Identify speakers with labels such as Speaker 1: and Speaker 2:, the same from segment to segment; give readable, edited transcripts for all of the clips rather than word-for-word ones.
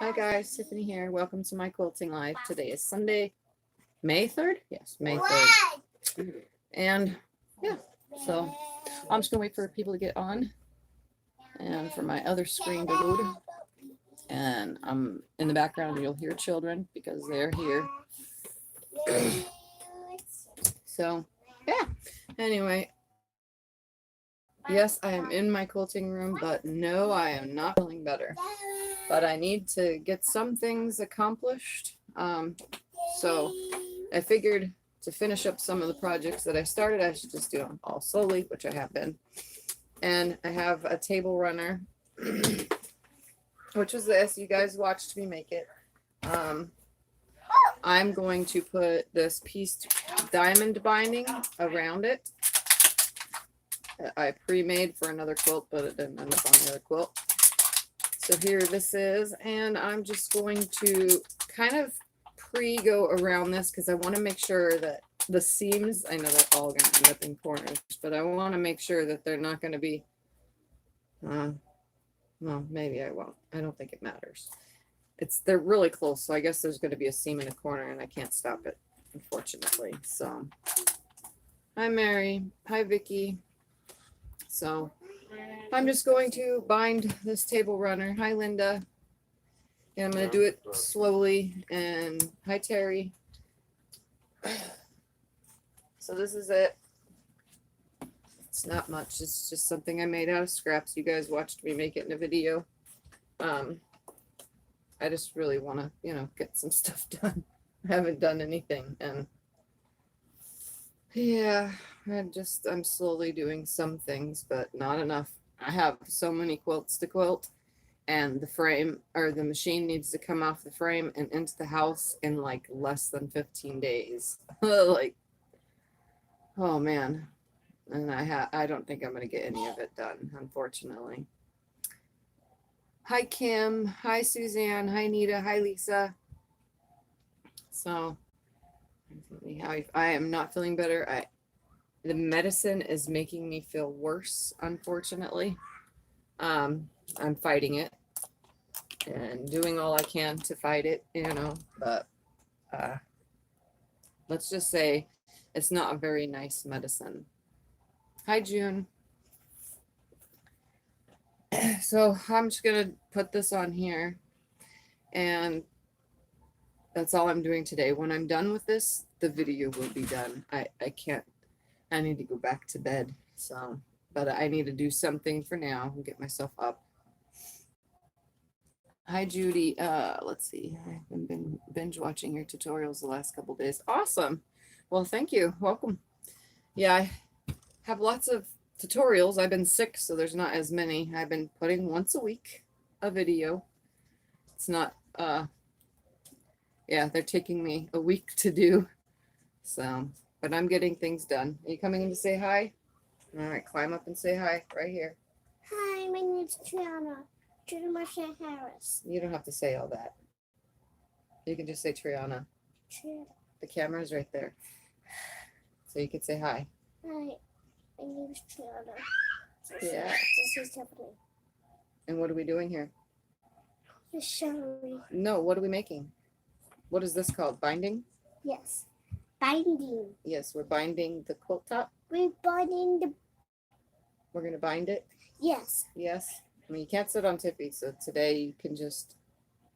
Speaker 1: Hi guys, Tiffany here. Welcome to my quilting live. Today is Sunday, May 3rd? Yes, May 3rd. And yeah, so I'm just gonna wait for people to get on and for my other screen to load. And I'm in the background, you'll hear children because they're here. So yeah, anyway, yes, I am in my quilting room, but no, I am not feeling better. But I need to get some things accomplished. So I figured to finish up some of the projects that I started, I should just do them all slowly, which I have been. And I have a table runner, which is this. You guys watched me make it. I'm going to put this pieced diamond binding around it. I pre-made for another quilt, but it didn't end up on the other quilt. So here this is, and I'm just going to kind of go around this because I want to make sure that the seams, I know they're all going to end up in corners, but I want to make sure that they're not going to be, well, maybe I won't. I don't think it matters. They're really close, so I guess there's going to be a seam in a corner and I can't stop it, unfortunately. So, hi Mary, hi Vicky. So I'm just going to bind this table runner. Hi Linda. And I'm going to do it slowly. And hi Terry. So this is it. It's not much. It's just something I made out of scraps. You guys watched me make it in a video. I just really want to, get some stuff done. I haven't done anything. And yeah, I'm slowly doing some things, but not enough. I have so many quilts to quilt, and the frame or the machine needs to come off the frame and into the house in like less than 15 days. Like, oh man. And I don't think I'm going to get any of it done, unfortunately. Hi Kim, hi Suzanne, hi Nita, hi Lisa. So I am not feeling better. The medicine is making me feel worse, unfortunately. I'm fighting it and doing all I can to fight it, but let's just say it's not a very nice medicine. Hi, June. So I'm just going to put this on here, and that's all I'm doing today. When I'm done with this, the video will be done. I need to go back to bed. So, but I need to do something for now and get myself up. Hi, Judy. Let's see. I've been binge watching your tutorials the last couple days. Awesome. Well, thank you. Welcome. Yeah, I have lots of tutorials. I've been sick, so there's not as many. I've been putting once a week a video. It's not, yeah, they're taking me a week to do. So, but I'm getting things done. Are you coming in to say hi? All right, climb up and say hi right here.
Speaker 2: Hi, my name is Triana. Triana Harris.
Speaker 1: You don't have to say all that. You can just say Triana.
Speaker 2: Triana.
Speaker 1: The camera's right there. So you can say hi.
Speaker 2: Hi, my name is Triana.
Speaker 1: Yeah.
Speaker 2: This is Tiffany.
Speaker 1: And what are we doing here?
Speaker 2: Just showing.
Speaker 1: No, what are we making? What is this called? Binding?
Speaker 2: Yes. Binding.
Speaker 1: Yes, we're binding the quilt top.
Speaker 2: We're binding the...
Speaker 1: We're going to bind it?
Speaker 2: Yes.
Speaker 1: Yes. I mean, you can't sit on Tiffy, so today you can just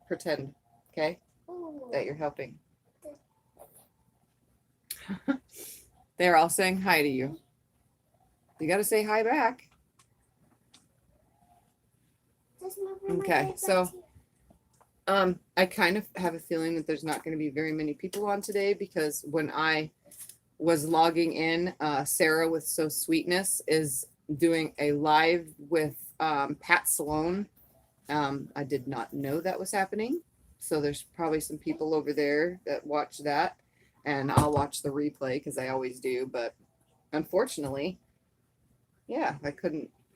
Speaker 1: pretend, okay, that you're helping. They're all saying hi to you. You got to say hi back. Okay, so I kind of have a feeling that there's not going to be very many people on today because when I was logging in, Sarah with So Sweetness is doing a live with Pat Sloan. I did not know that was happening. So there's probably some people over there that watch that, and I'll watch the replay because I always do. But unfortunately, yeah, I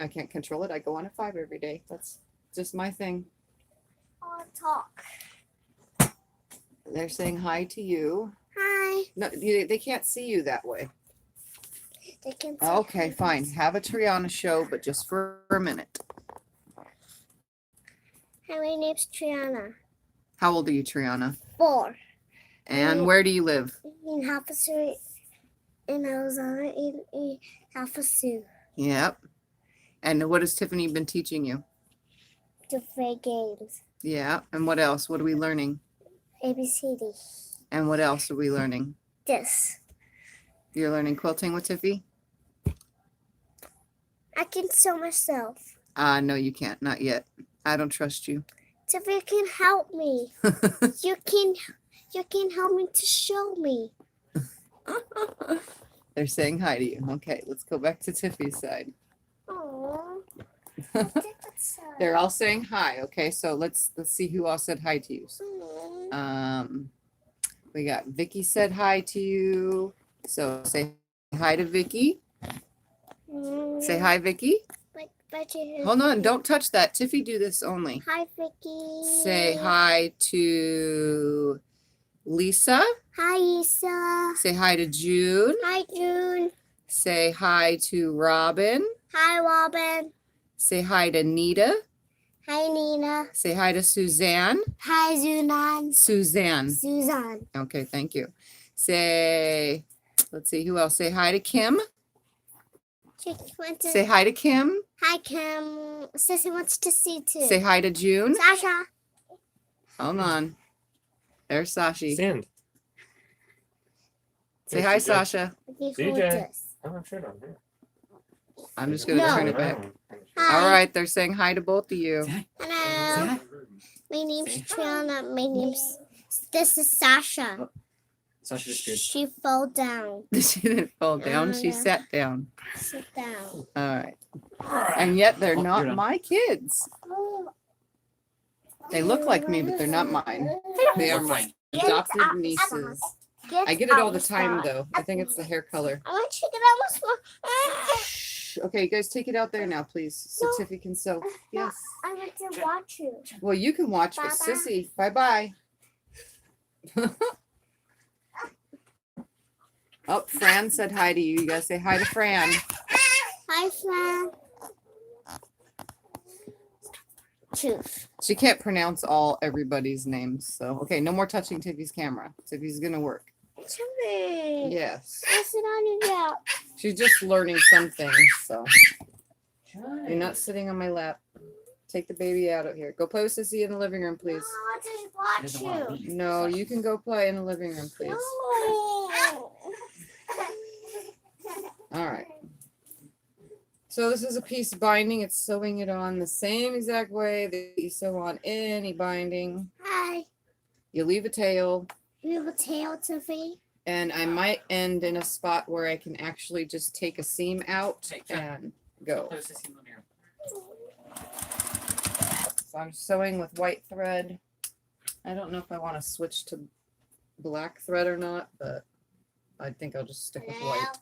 Speaker 1: can't control it. I go on at 5 every day. That's just my thing.
Speaker 2: I'll talk.
Speaker 1: They're saying hi to you.
Speaker 2: Hi.
Speaker 1: No, they can't see you that way.
Speaker 2: They can say
Speaker 1: Okay,
Speaker 2: hi.
Speaker 1: fine. Have a Triana show, but just for a minute.
Speaker 2: Hi, my name's Triana.
Speaker 1: How old are you, Triana?
Speaker 2: 4.
Speaker 1: And where do you live?
Speaker 2: In Havasu, in Arizona, in Havasu.
Speaker 1: Yep. And what has Tiffany been teaching you?
Speaker 2: To play games.
Speaker 1: Yeah. And what else? What are we learning?
Speaker 2: ABCD.
Speaker 1: And what else are we learning?
Speaker 2: This.
Speaker 1: You're learning quilting with Tiffy?
Speaker 2: I can sew myself.
Speaker 1: No, you can't. Not yet. I don't trust you.
Speaker 2: Tiffany can help me. You can help me to show me.
Speaker 1: They're saying hi to you. Okay, let's go back to Tiffy's side.
Speaker 2: Aww.
Speaker 1: They're all saying hi. Okay, so let's see who all said hi to you. We got Vicky said hi to you. So say hi to Vicky. Say hi, Vicky. Hold on, don't touch that. Tiffy, do this only.
Speaker 2: Hi, Vicky.
Speaker 1: Say hi to Lisa.
Speaker 2: Hi, Lisa.
Speaker 1: Say hi to June.
Speaker 2: Hi, June.
Speaker 1: Say hi to Robin.
Speaker 2: Hi, Robin.
Speaker 1: Say hi to Nita.
Speaker 2: Hi, Nina.
Speaker 1: Say hi to Suzanne.
Speaker 2: Hi, Zunan.
Speaker 1: Suzanne.
Speaker 2: Suzanne.
Speaker 1: Okay, thank you. Say, let's see, who else? Say hi to Kim. Say hi to Kim.
Speaker 2: Hi, Kim. Sissy wants to see too.
Speaker 1: Say hi to June.
Speaker 2: Sasha.
Speaker 1: Hold on. There's Sashi.
Speaker 3: Send.
Speaker 1: Say hi, Sasha.
Speaker 3: DJ. I'm sure on here.
Speaker 1: I'm just going to
Speaker 2: No.
Speaker 1: turn it back.
Speaker 2: Hi.
Speaker 1: All right, they're saying hi to both of you.
Speaker 2: Hello. My name's Triana. My name's. This is Sasha.
Speaker 3: Sasha just good.
Speaker 2: She fell down.
Speaker 1: She didn't fall down. She
Speaker 2: Yeah.
Speaker 1: sat down.
Speaker 2: Sit down.
Speaker 1: All right. And yet they're
Speaker 3: Oh,
Speaker 1: not
Speaker 3: you're done.
Speaker 1: my kids. They look like me, but they're not mine. They are my adopted nieces. I get it all the time, though. I think it's the hair color.
Speaker 2: I want you to get almost.
Speaker 1: Shh. Okay, you guys take it out there now, please, so
Speaker 2: No.
Speaker 1: Tiffy can sew. Yes.
Speaker 2: I want to watch you.
Speaker 1: Well, you can watch, but
Speaker 2: Bye-bye.
Speaker 1: Sissy, bye-bye. Oh, Fran said hi to you. You gotta say hi to Fran.
Speaker 2: Hi, Flan. Truth.
Speaker 1: She can't pronounce everybody's names, so okay, no more touching Tiffy's camera. Tiffy's gonna work.
Speaker 2: Timmy.
Speaker 1: Yes.
Speaker 2: Sit on your lap.
Speaker 1: She's just learning some things, so you're not sitting on my lap. Take the baby out of here. Go play with Sissy in the living room, please.
Speaker 2: I want to watch you.
Speaker 1: No, you can go play in the living room, please.
Speaker 2: No.
Speaker 1: All right. So this is a piece binding. It's sewing it on the same exact way that you sew on any binding.
Speaker 2: Hi.
Speaker 1: You leave a tail,
Speaker 2: You have a tail, Tiffy?
Speaker 1: and I might end in a spot where I can actually just take a seam out and go. So I'm sewing with white thread. I don't know if I want to switch to black thread or not, but I think I'll just stick with white.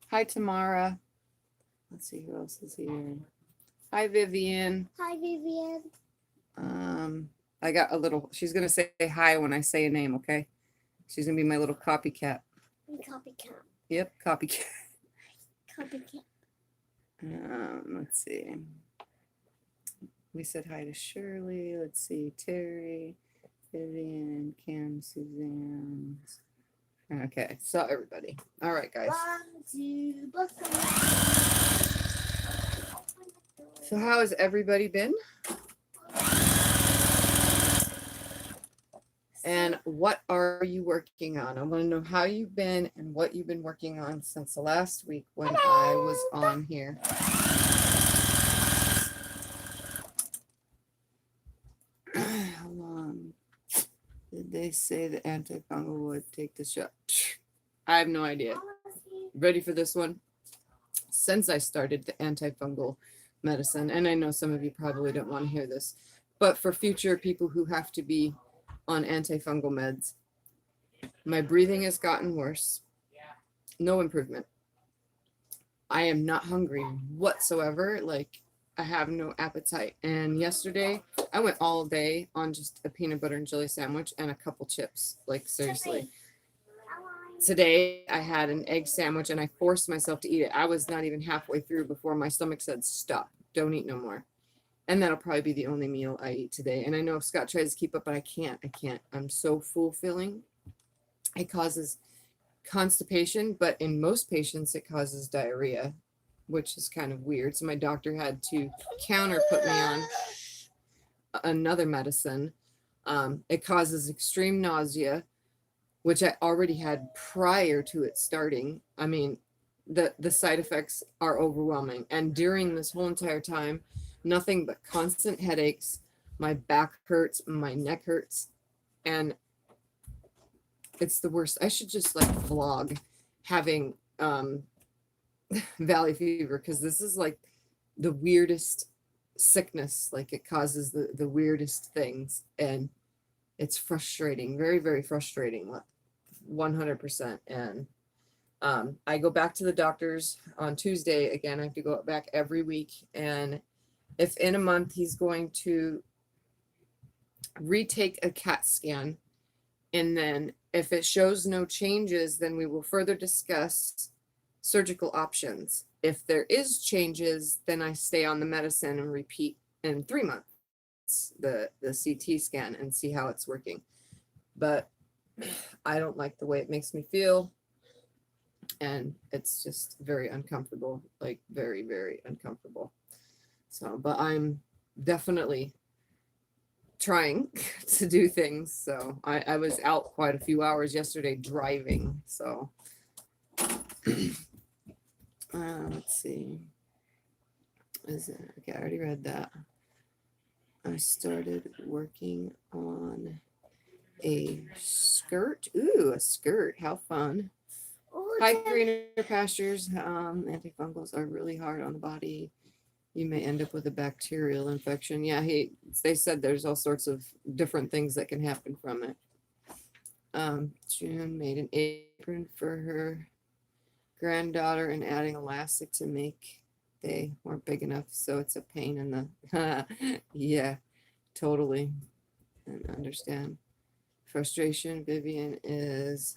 Speaker 1: Hi, Tamara. Let's see who else is here. Hi, Vivian.
Speaker 2: Hi, Vivian.
Speaker 1: I got a little, she's going to say hi when I say a name, okay? She's going to be my little copycat.
Speaker 2: Copycat.
Speaker 1: Yep, copycat.
Speaker 2: Copycat.
Speaker 1: Let's see. We said hi to Shirley. Let's see, Terry, Vivian, Kim, Suzanne. Okay, so everybody. All right, guys.
Speaker 2: 1, 2, 3.
Speaker 1: So how has everybody been? And what are you working on? I want to know how you've been and what you've been working on since the last week when I was on here. How long did they say the antifungal would take the shot? I have no idea. Ready for this one? Since I started the antifungal medicine, and I know some of you probably don't want to hear this, but for future people who have to be on antifungal meds, my breathing has gotten worse. No improvement. I am not hungry whatsoever. Like, I have no appetite. And yesterday I went all day on just a peanut butter and jelly sandwich and a couple chips. Like, seriously. today I had an egg sandwich and I forced myself to eat it. I was not even halfway through before my stomach said, stop, don't eat no more. And that'll probably be the only meal I eat today. And I know Scott tries to keep up, but I can't. I'm so fulfilling. It causes constipation, but in most patients, it causes diarrhea, which is kind of weird. So my doctor had to counter put me on another medicine. It causes extreme nausea, which I already had prior to it starting. I mean, the side effects are overwhelming. And during this whole entire time, nothing but constant headaches. My back hurts, my neck hurts, and it's the worst. I should just like vlog having valley fever, because this is like the weirdest sickness. Like it causes the weirdest things, and it's frustrating, very, very frustrating, 100%. And I go back to the doctor's on Tuesday again. I have to go back every week, and if in a month he's going to retake a CAT scan, and then if it shows no changes, then we will further discuss surgical options. If there is changes, then I stay on the medicine and repeat in 3 months the CT scan and see how it's working. But I don't like the way it makes me feel, and it's just very uncomfortable, like very, very uncomfortable. So, but I'm definitely trying to do things. So I was out quite a few hours yesterday driving. So let's see. Is it okay? I already read that. I started working on a skirt. Ooh, a skirt. How fun.
Speaker 2: Oh,
Speaker 1: High
Speaker 2: Dad.
Speaker 1: greener pastures. Antifungals are really hard on the body. You may end up with a bacterial infection. Yeah, they said there's all sorts of different things that can happen from it. June made an apron for her granddaughter and adding elastic to make. They weren't big enough, so it's a pain in the yeah, totally. And understand. Frustration. Vivian is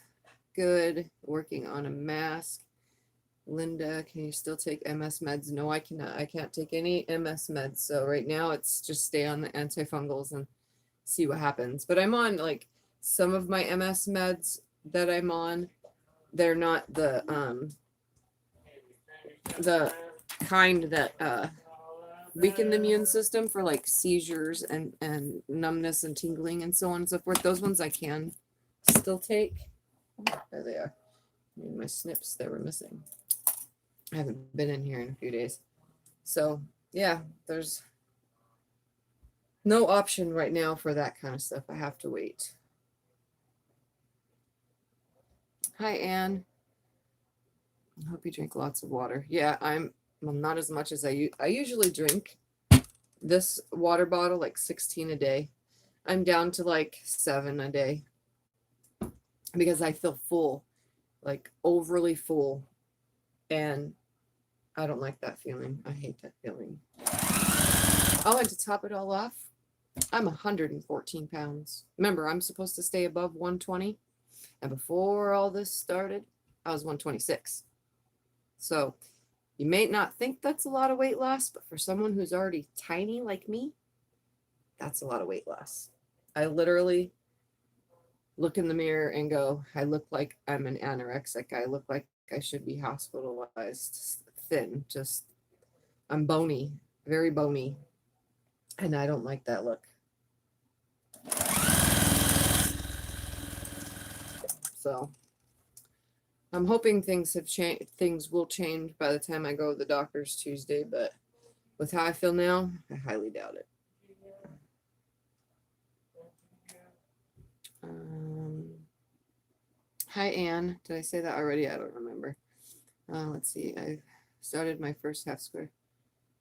Speaker 1: good. Working on a mask. Linda, can you still take MS meds? No, I cannot. I can't take any MS meds. So right now it's just stay on the antifungals and see what happens. But I'm on like some of my MS meds that I'm on. They're not the kind that weaken the immune system for like seizures and numbness and tingling and so on and so forth. Those ones I can still take. Oh, there they are. My snips that were missing. I haven't been in here in a few days. So yeah, there's no option right now for that kind of stuff. I have to wait. Hi, Anne. I hope you drink lots of water. Yeah, well, not as much as I usually drink this water bottle, like 16 a day. I'm down to like 7 a day because I feel full, like overly full. And I don't like that feeling. I hate that feeling. Oh, and to top it all off, I'm 114 pounds. Remember, I'm supposed to stay above 120. And before all this started, I was 126. So you may not think that's a lot of weight loss, but for someone who's already tiny like me, that's a lot of weight loss. I literally look in the mirror and go, I look like I'm an anorexic. I look like I should be hospitalized, thin, just, I'm bony, very bony. And I don't like that look. So I'm hoping things have changed. Things will change by the time I go to the doctor's Tuesday, but with how I feel now, I highly doubt it. Hi, Anne. Did I say that already? I don't remember. Let's see. I started my first half square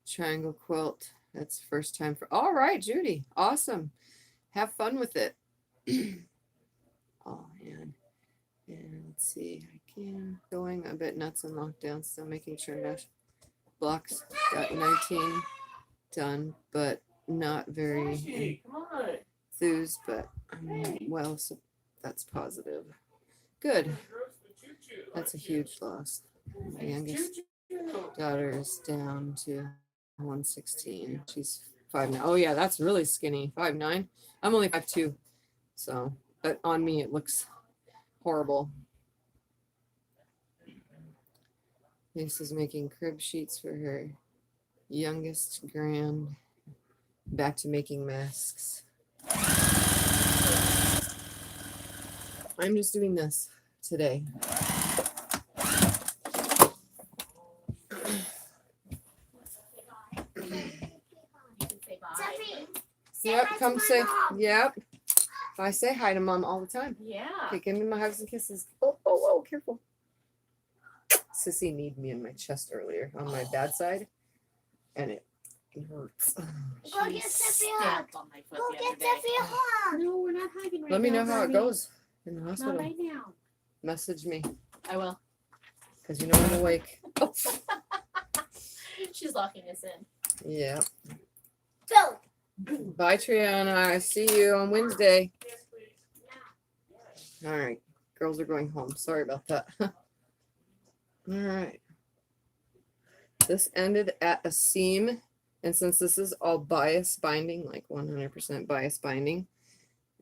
Speaker 1: triangle quilt. That's the first time for. All right, Judy. Awesome. Have fun with it. Oh, Anne. And let's see. I can going a bit nuts on lockdown, still making sure mesh blocks got 19 done, but not very enthused, but well, so that's positive. Good. That's a huge loss. My youngest daughter is down to 116. She's 5'9". Oh yeah, that's really skinny. 5'9". I'm only 5'2". So, but on me it looks horrible. Lisa's making crib sheets for her youngest grand. Back to making masks. I'm just doing this today. Yep, come say, yep. I say hi to Mom all the time.
Speaker 4: Yeah.
Speaker 1: Okay, give me my hugs and kisses. Oh, careful. Sissy kneed me in my chest earlier on my bad side, and it hurts.
Speaker 2: Go
Speaker 4: She
Speaker 2: get Sophia.
Speaker 4: stamped on my foot
Speaker 2: Go
Speaker 4: the
Speaker 2: get
Speaker 4: other day.
Speaker 2: Sophia hug.
Speaker 4: No, we're not hugging right now.
Speaker 1: Let me know how it
Speaker 4: Barbie.
Speaker 1: goes in the
Speaker 4: Not
Speaker 1: hospital.
Speaker 4: right now.
Speaker 1: Message me,
Speaker 4: I will.
Speaker 1: because you know I'm awake.
Speaker 4: She's locking us in.
Speaker 1: Yeah.
Speaker 2: Go.
Speaker 1: Bye, Triana. I see you on Wednesday. All right. Girls are going home. Sorry about that. All right. This ended at a seam. And since this is all bias binding, like 100% bias binding,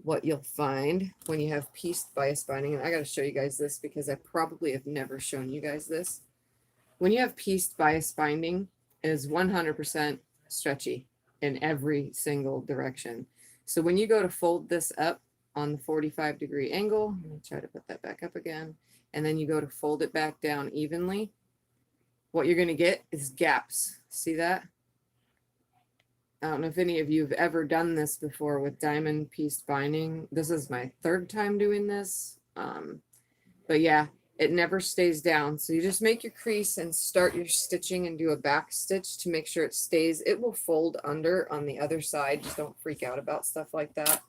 Speaker 1: what you'll find when you have pieced bias binding, and I got to show you guys this because I probably have never shown you guys this. When you have pieced bias binding, it is 100% stretchy in every single direction. So when you go to fold this up on the 45-degree angle, I'm going to try to put that back up again, and then you go to fold it back down evenly, what you're going to get is gaps. See that? I don't know if any of you have ever done this before with diamond pieced binding. This is my third time doing this. But yeah, it never stays down. So you just make your crease and start your stitching and do a back stitch to make sure it stays. It will fold under on the other side. Just don't freak out about stuff like that.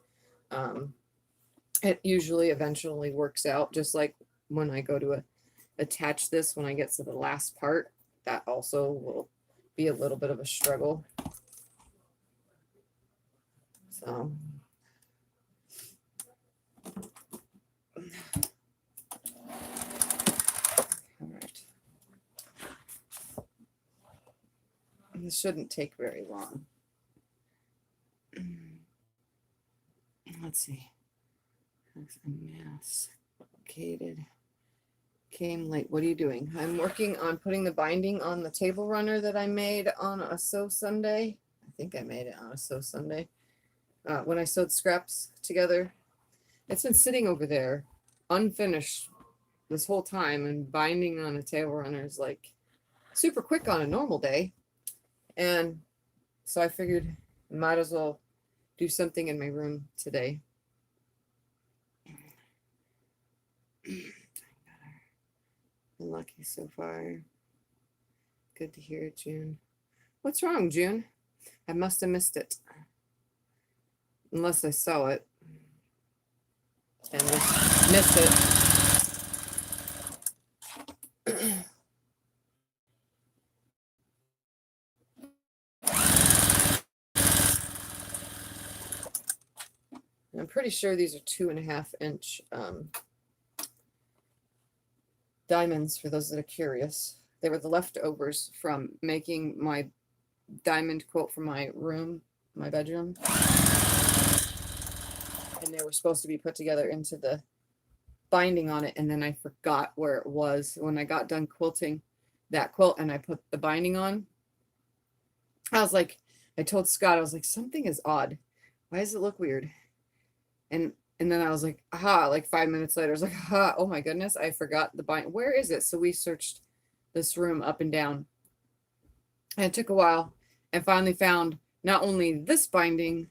Speaker 1: It usually eventually works out, just like when I go to attach this, when I get to the last part, that also will be a little bit of a struggle. So all right. This shouldn't take very long. Let's see. That's a mess. Complicated. Came late. What are you doing? I'm working on putting the binding on the table runner that I made on a sew Sunday. I think I made it on a sew Sunday. When I sewed scraps together. It's been sitting over there unfinished this whole time, and binding on a table runner is like super quick on a normal day. And so I figured I might as well do something in my room today. Lucky so far. Good to hear it, June. What's wrong, June? I must have missed it. Unless I saw it and just missed it. I'm pretty sure these are 2.5 inch diamonds, for those that are curious. They were the leftovers from making my diamond quilt for my room, my bedroom. And they were supposed to be put together into the binding on it, and then I forgot where it was when I got done quilting that quilt and I put the binding on. I was like, I told Scott, I was like, something is odd. Why does it look weird? And then I was like, aha, like 5 minutes later, I was like, aha, oh my goodness, I forgot the bind. Where is it? So we searched this room up and down. And it took a while, and finally found not only this binding,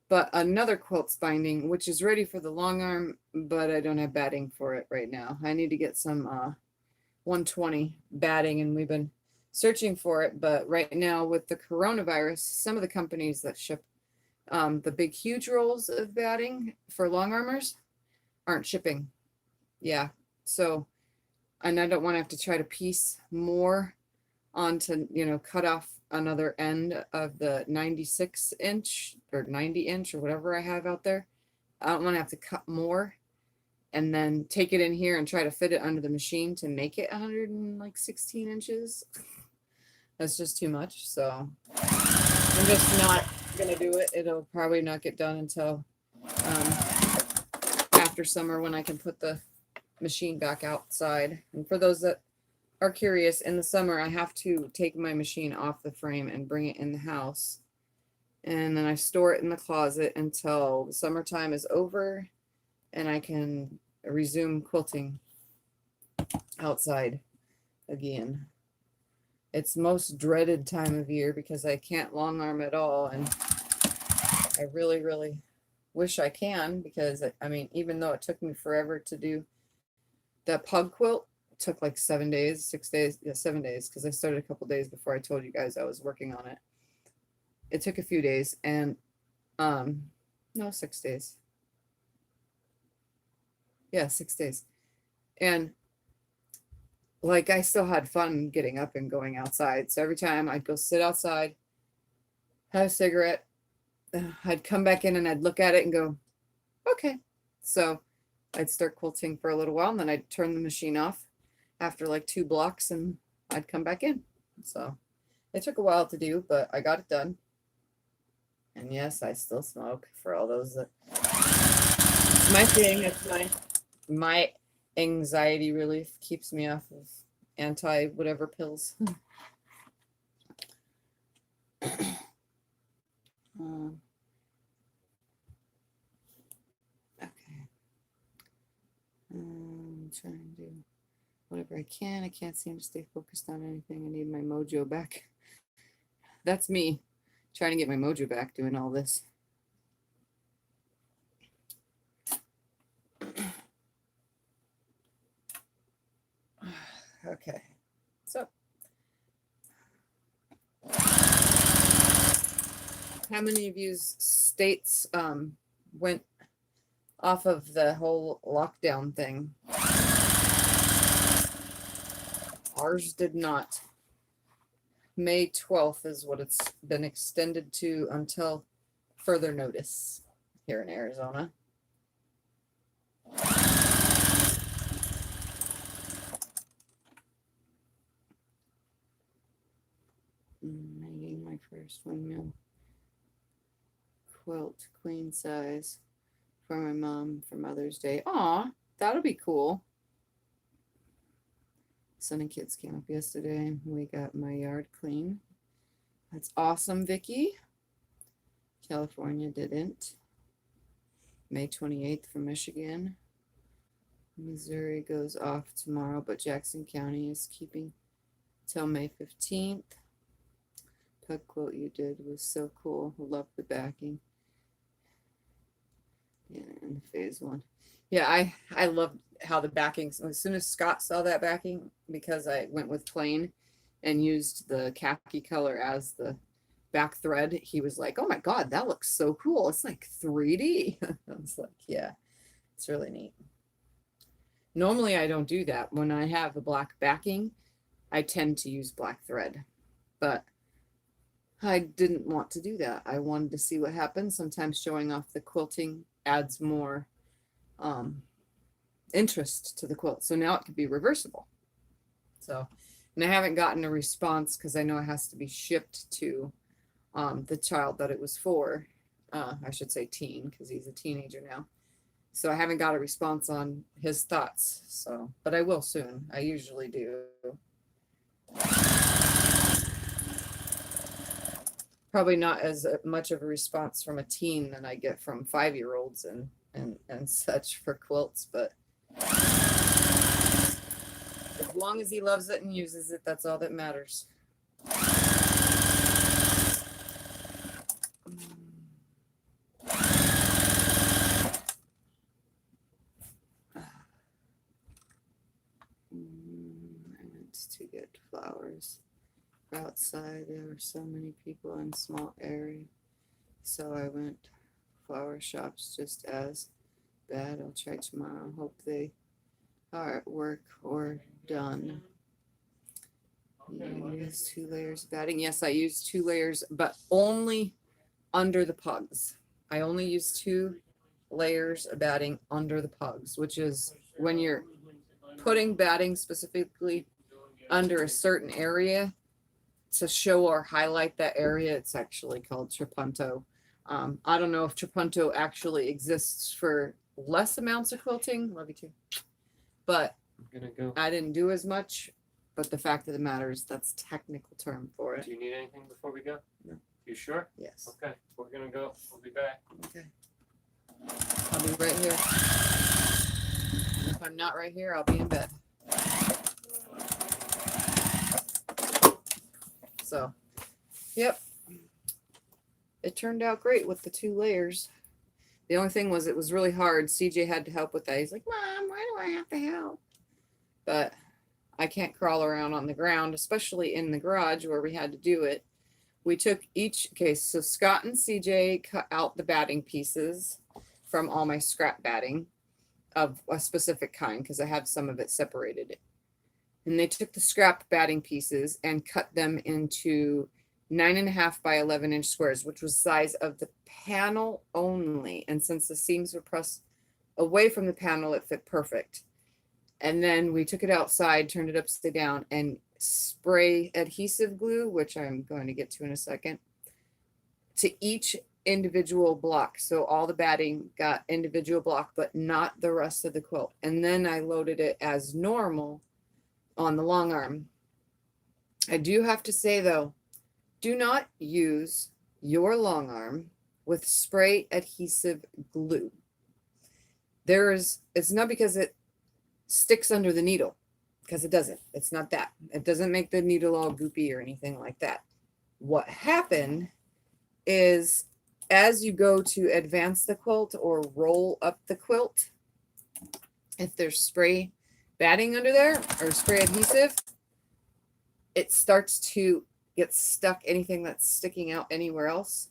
Speaker 1: but another quilt's binding, which is ready for the long arm, but I don't have batting for it right now. I need to get some 120 batting, and we've been searching for it. But right now with the coronavirus, some of the companies that ship the big, huge rolls of batting for long armors aren't shipping. Yeah. So, and I don't want to have to try to piece more onto, cut off another end of the 96 inch or 90 inch or whatever I have out there. I don't want to have to cut more and then take it in here and try to fit it under the machine to make it 116 inches. That's just too much. So I'm just not gonna do it. It'll probably not get done until after summer when I can put the machine back outside. And for those that are curious, in the summer I have to take my machine off the frame and bring it in the house, and then I store it in the closet until the summertime is over and I can resume quilting outside again. It's most dreaded time of year because I can't long arm at all, and I really, really wish I can, because I mean, even though it took me forever to do that pug quilt, it took like 7 days, 6 days, yeah, 7 days, because I started a couple days before I told you guys I was working on it. It took a few days, and no, 6 days. Yeah, 6 days. And like, I still had fun getting up and going outside. So every time I'd go sit outside, have a cigarette, I'd come back in and I'd look at it and go, okay. So I'd start quilting for a little while, and then I'd turn the machine off after like 2 blocks and I'd come back in. So it took a while to do, but I got it done. And yes, I still smoke, for all those that, it's my thing. It's my anxiety relief, keeps me off of anti whatever pills. Okay. I'm trying to do whatever I can. I can't seem to stay focused on anything. I need my mojo back. That's me trying to get my mojo back doing all this. Okay, so how many of you states went off of the whole lockdown thing? Ours did not. May 12th is what it's been extended to until further notice here in Arizona. Making my first windmill quilt, queen size, for my mom for Mother's Day. Aw, that'll be cool. Son and kids came up yesterday. We got my yard clean. That's awesome, Vicky. California didn't. May 28th for Michigan. Missouri goes off tomorrow, but Jackson County is keeping till May 15th. Pug quilt you did was so cool. Love the backing. Yeah, and phase 1. Yeah, I loved how the backing, as soon as Scott saw that backing, because I went with plain and used the khaki color as the back thread, he was like, oh my God, that looks so cool. It's like 3D. I was like, yeah, it's really neat. Normally I don't do that. When I have a black backing, I tend to use black thread, but I didn't want to do that. I wanted to see what happens. Sometimes showing off the quilting adds more interest to the quilt. So now it could be reversible. So, and I haven't gotten a response because I know it has to be shipped to the child that it was for. I should say teen, because he's a teenager now. So I haven't got a response on his thoughts. So, but I will soon. I usually do. Probably not as much of a response from a teen than I get from 5-year-olds and such for quilts, but as long as he loves it and uses it, that's all that matters. I went to get flowers. Outside there were so many people in small area, so I went flower shops just as bad. I'll try tomorrow. Hope they are at work or done. You use 2 layers of batting. Yes, I use 2 layers, but only under the pugs. I only use 2 layers of batting under the pugs, which is when you're putting batting specifically under a certain area to show or highlight that area. It's actually called trapunto. I don't know if trapunto actually exists for less amounts of quilting. Love you too. But
Speaker 3: I'm gonna go.
Speaker 1: I didn't do as much. But the fact of the matter is that's technical term for it.
Speaker 3: Do you need anything before we go?
Speaker 1: No.
Speaker 3: You sure?
Speaker 1: Yes.
Speaker 3: Okay, we're gonna go. We'll be back.
Speaker 1: Okay. I'll be right here. If I'm not right here, I'll be in bed. So, yep. It turned out great with the 2 layers. The only thing was it was really hard. CJ had to help with that. He's like, Mom, why do I have to help? But I can't crawl around on the ground, especially in the garage where we had to do it. We took each case. So Scott and CJ cut out the batting pieces from all my scrap batting of a specific kind because I have some of it separated. And they took the scrap batting pieces and cut them into 9.5 by 11-inch squares, which was size of the panel only. And since the seams were pressed away from the panel, it fit perfect. And then we took it outside, turned it upside down, and spray adhesive glue, which I'm going to get to in a second, to each individual block. So all the batting got individual block, but not the rest of the quilt. And then I loaded it as normal on the long arm. I do have to say though, do not use your long arm with spray adhesive glue. It's not because it sticks under the needle, because it doesn't. It's not that. It doesn't make the needle all goopy or anything like that. What happened is as you go to advance the quilt or roll up the quilt, if there's spray batting under there or spray adhesive, it starts to get stuck. Anything that's sticking out anywhere else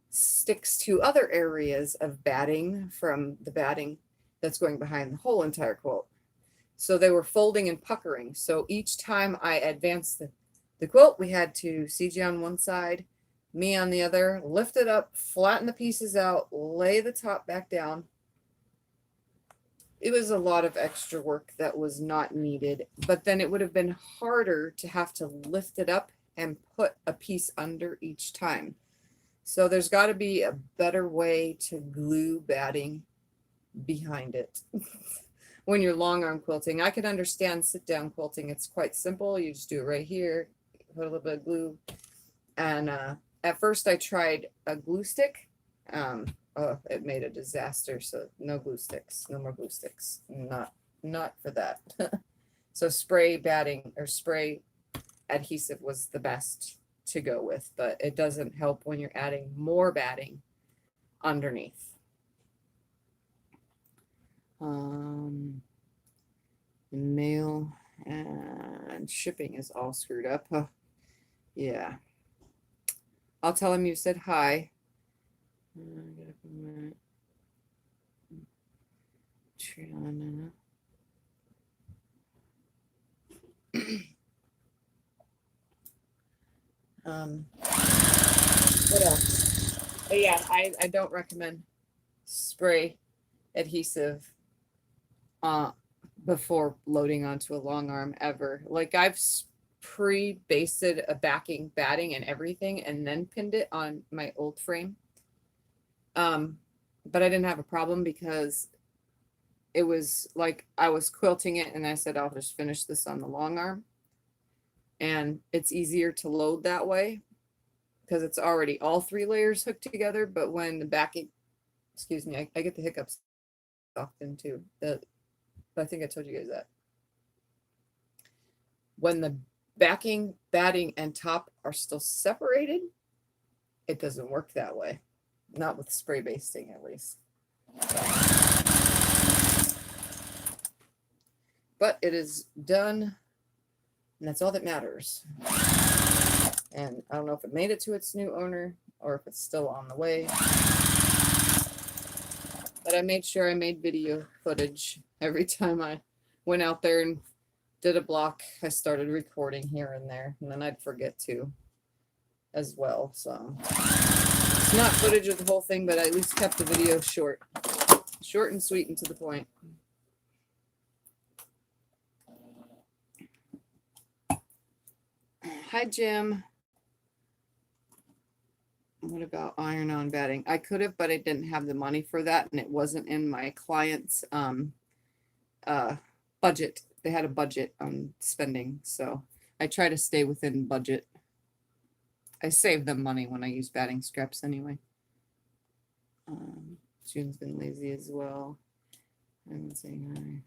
Speaker 1: sticks to other areas of batting from the batting that's going behind the whole entire quilt. So they were folding and puckering. So each time I advanced the quilt, we had to CJ on one side, me on the other, lift it up, flatten the pieces out, lay the top back down. It was a lot of extra work that was not needed, but then it would have been harder to have to lift it up and put a piece under each time. So there's got to be a better way to glue batting behind it. When you're long arm quilting, I can understand sit down quilting. It's quite simple. You just do it right here, put a little bit of glue. And at first I tried a glue stick. Oh, it made a disaster. So no glue sticks, no more glue sticks. Not for that. So spray batting or spray adhesive was the best to go with, but it doesn't help when you're adding more batting underneath. Mail and shipping is all screwed up. Oh, yeah. I'll tell him you said hi. What else? But yeah, I don't recommend spray adhesive before loading onto a long arm ever. Like I've pre-basted a batting and everything and then pinned it on my old frame. But I didn't have a problem because it was like I was quilting it and I said I'll just finish this on the long arm. And it's easier to load that way because it's already all 3 layers hooked together. But when the backing, excuse me, I get the hiccups often too. I think I told you guys that. When the backing, batting, and top are still separated, it doesn't work that way. Not with spray basting, at least. But it is done, and that's all that matters. And I don't know if it made it to its new owner or if it's still on the way. But I made sure I made video footage every time I went out there and did a block. I started recording here and there, and then I'd forget to as well. So it's not footage of the whole thing, but I at least kept the video short. Short and sweet and to the point. Hi, Jim. What about iron-on batting? I could have, but I didn't have the money for that, and it wasn't in my client's budget. They had a budget on spending, so I try to stay within budget. I save them money when I use batting scraps anyway. June's been lazy as well. I'm saying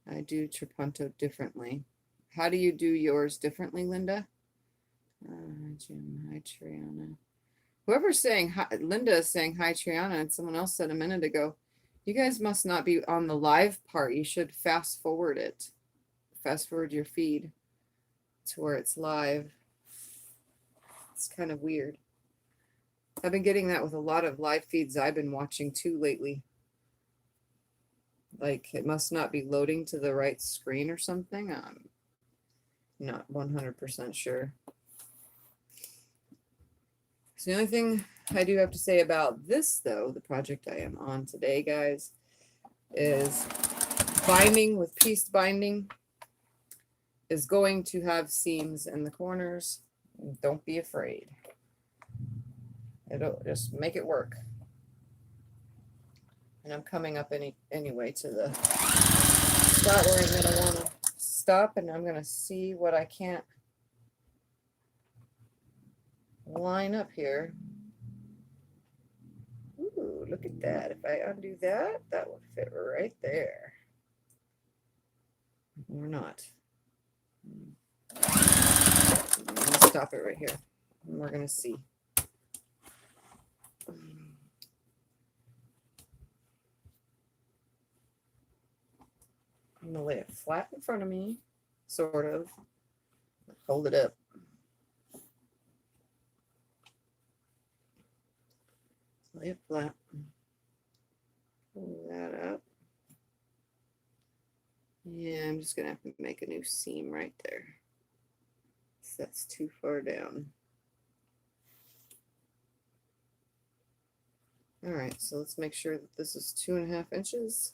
Speaker 1: I do Trapunto differently. How do you do yours differently, Linda? Jim, hi Triana. Whoever's saying hi, Linda is saying hi Triana, and someone else said a minute ago, you guys must not be on the live part. You should fast forward it. Fast forward your feed to where it's live. It's kind of weird. I've been getting that with a lot of live feeds I've been watching too lately. Like it must not be loading to the right screen or something. I'm not 100% sure. So the only thing I do have to say about this, though, the project I am on today, guys, is binding with pieced binding is going to have seams in the corners. Don't be afraid. It'll just make it work. And I'm coming up anyway to the spot where I'm going to want to stop, and I'm going to see what I can't line up here. Ooh, look at that. If I undo that, that would fit right there. Or not. I'm going to stop it right here. And we're going to see. I'm going to lay it flat in front of me, sort of. Hold it up. Lay it flat. Pull that up. Yeah, I'm just going to have to make a new seam right there. So that's too far down. All right, so let's make sure that this is 2.5 inches.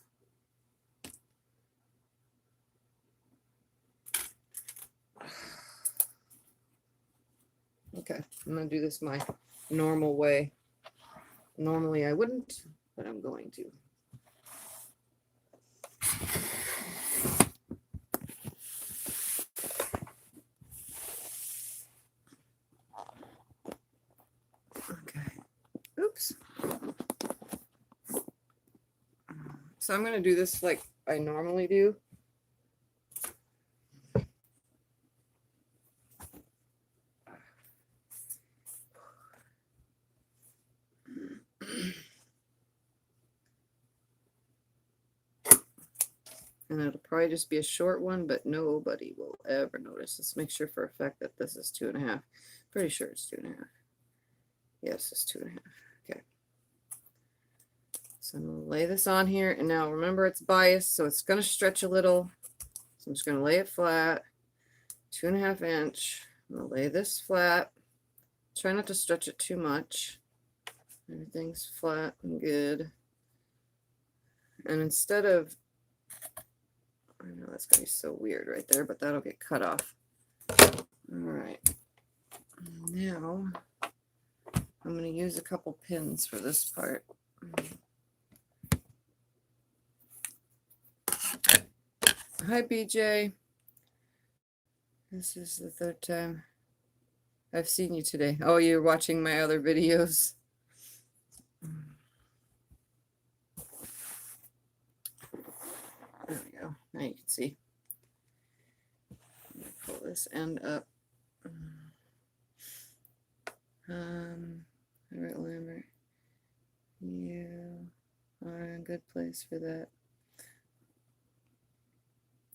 Speaker 1: Okay, I'm going to do this my normal way. Normally I wouldn't, but I'm going to. Okay. Oops. So I'm going to do this like I normally do. And it'll probably just be a short one, but nobody will ever notice. Let's make sure for a fact that this is 2.5. Pretty sure it's 2.5. Yes, it's 2.5. Okay. So I'm going to lay this on here. And now remember it's biased, so it's going to stretch a little. So I'm just going to lay it flat. 2.5 inch. I'm going to lay this flat. Try not to stretch it too much. Everything's flat and good. And instead of, I know that's going to be so weird right there, but that'll get cut off. All right. Now, I'm going to use a couple pins for this part. Hi, BJ. This is the third time I've seen you today. Oh, you're watching my other videos. There we go. Now you can see. Pull this end up. Robert Lambert, you are in a good place for that.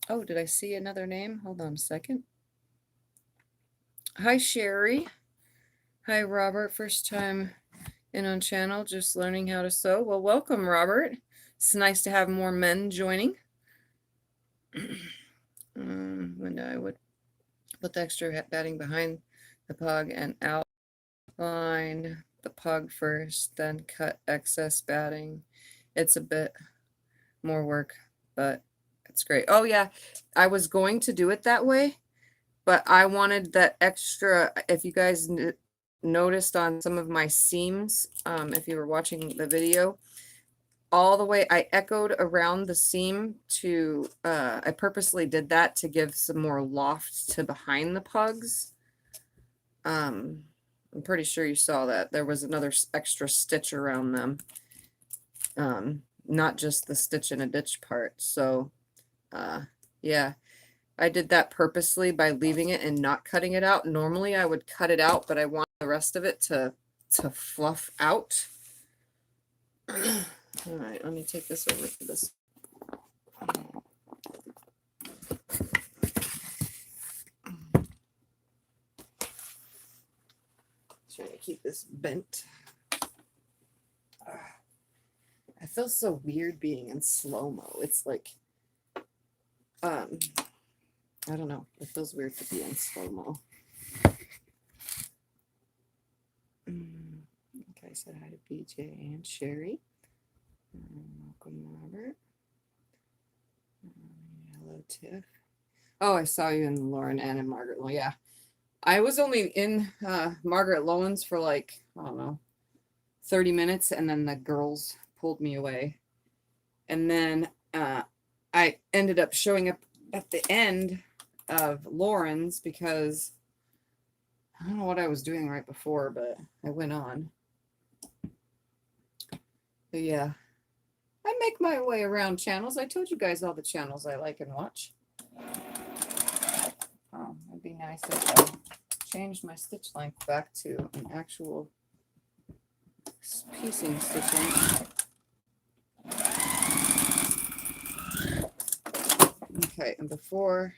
Speaker 1: Oh, did I see another name? Hold on a second. Hi, Sherry. Hi, Robert. First time in on channel, just learning how to sew. Well, welcome, Robert. It's nice to have more men joining. When I would put the extra batting behind the pug and outline the pug first, then cut excess batting It's a bit more work, but it's great. Oh yeah, I was going to do it that way, but I wanted that extra, if you guys noticed on some of my seams, if you were watching the video, all the way I echoed around the seam to I purposely did that to give some more loft to behind the pugs. I'm pretty sure you saw that there was another extra stitch around them, not just the stitch in a ditch part. So yeah, I did that purposely by leaving it and not cutting it out. Normally I would cut it out, but I want the rest of it to fluff out. All right, let me take this over to this. Trying to keep this bent. I feel so weird being in slow-mo. It's like, I don't know. It feels weird to be in slow-mo. Okay, I said hi to BJ and Sherry. Welcome, Robert. Hello, Tiff. Oh, I saw you in Lauren and in Margaret. Well, yeah. I was only in Margaret Lowen's for like, I don't know, 30 minutes, and then the girls pulled me away. And then I ended up showing up at the end of Lauren's because I don't know what I was doing right before, but I went on. But yeah, I make my way around channels. I told you guys all the channels I like and watch. Oh, it'd be nice if I changed my stitch length back to an actual piecing stitching. Okay, and before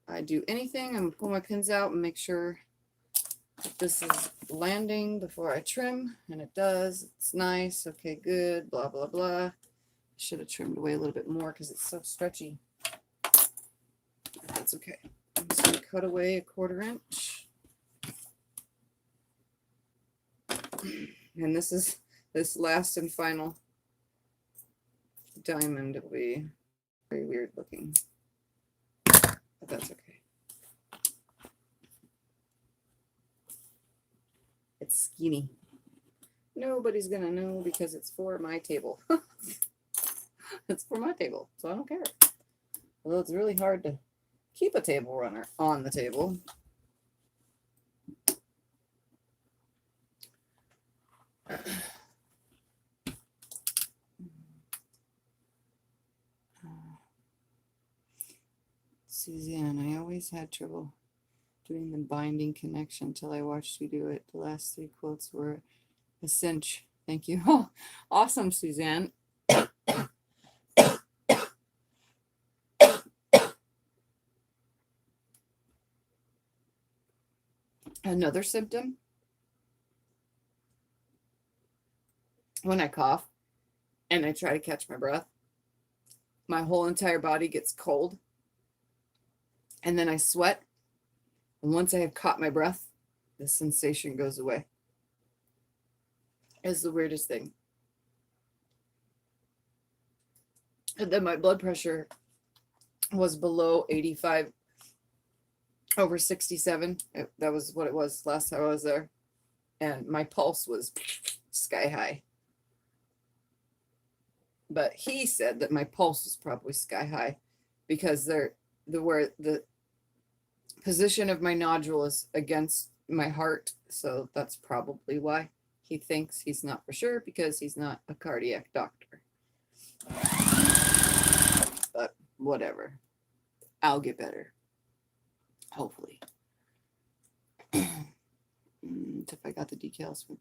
Speaker 1: I do anything, I'm gonna pull my pins out and make sure that this is landing before I trim, and it does. It's nice. Okay, good. Blah blah blah. Should have trimmed away a little bit more because it's so stretchy. That's okay. I'm just gonna cut away 1/4 inch. And this last and final diamond will be very weird looking, but that's okay. It's skinny. Nobody's gonna know because it's for my table. It's for my table, so I don't care. Although it's really hard to keep a table runner on the table. Suzanne, I always had trouble doing the binding connection until I watched you do it. The last 3 quilts were a cinch. Thank you. Oh, awesome, Suzanne. Another symptom, when I cough and I try to catch my breath, my whole entire body gets cold, and then I sweat, and once I have caught my breath, the sensation goes away. It's the weirdest thing. And then my blood pressure was below 85 over 67. That was what it was last time I was there. And my pulse was sky high. But he said that my pulse was probably sky high because where the position of my nodule is against my heart. So that's probably why. He thinks. He's not for sure because he's not a cardiac doctor. But whatever. I'll get better. Hopefully. If I got the decals from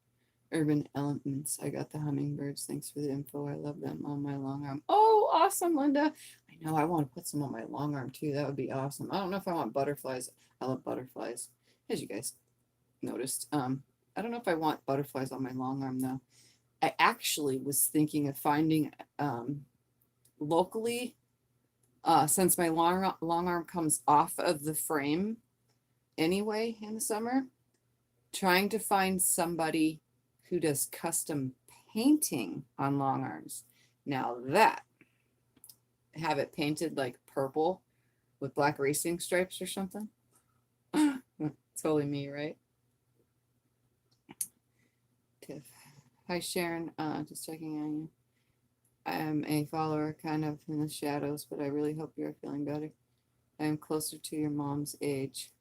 Speaker 1: Urban Elements, I got the hummingbirds. Thanks for the info. I love them on my long arm. Oh, awesome, Linda. I know I want to put some on my long arm too. That would be awesome. I don't know if I want butterflies. I love butterflies, as you guys noticed. I don't know if I want butterflies on my long arm though. I actually was thinking of finding locally, since my long arm comes off of the frame anyway in the summer, trying to find somebody who does custom painting on long arms. Now that, have it painted like purple with black racing stripes or something. Totally me, right? Tiff. Hi Sharon, just checking on you. I am a follower kind of in the shadows, but I really hope you're feeling better. I am closer to your mom's age,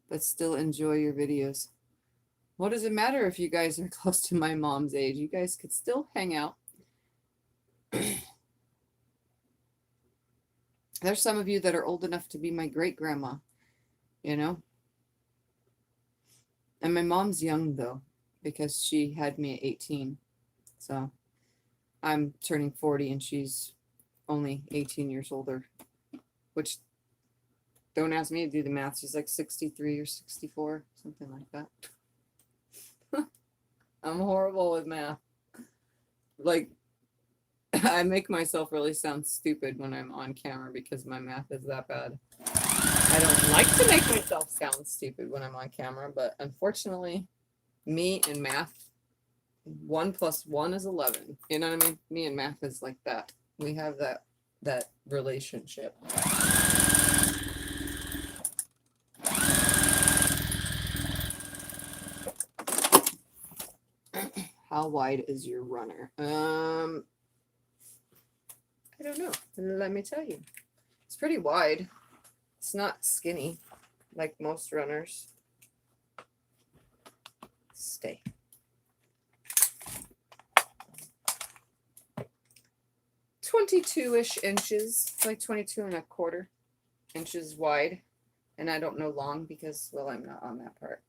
Speaker 1: but still enjoy your videos. What does it matter if you guys are close to my mom's age? You guys could still hang out. There's some of you that are old enough to be my great grandma, you know? And my mom's young though, because she had me at 18. So I'm turning 40 and she's only 18 years older, which don't ask me to do the math. She's like 63 or 64, something like that. I'm horrible with math. Like, I make myself really sound stupid when I'm on camera because my math is that bad. I don't like to make myself sound stupid when I'm on camera, but unfortunately, me and math, 1 + 1 is 11. You know what I mean? Me and math is like that. We have that relationship. How wide is your runner? I don't know. Let me tell you. It's pretty wide. It's not skinny like most runners. Stay. 22-ish inches, like 22¼ inches wide. And I don't know long because, well, I'm not on that part.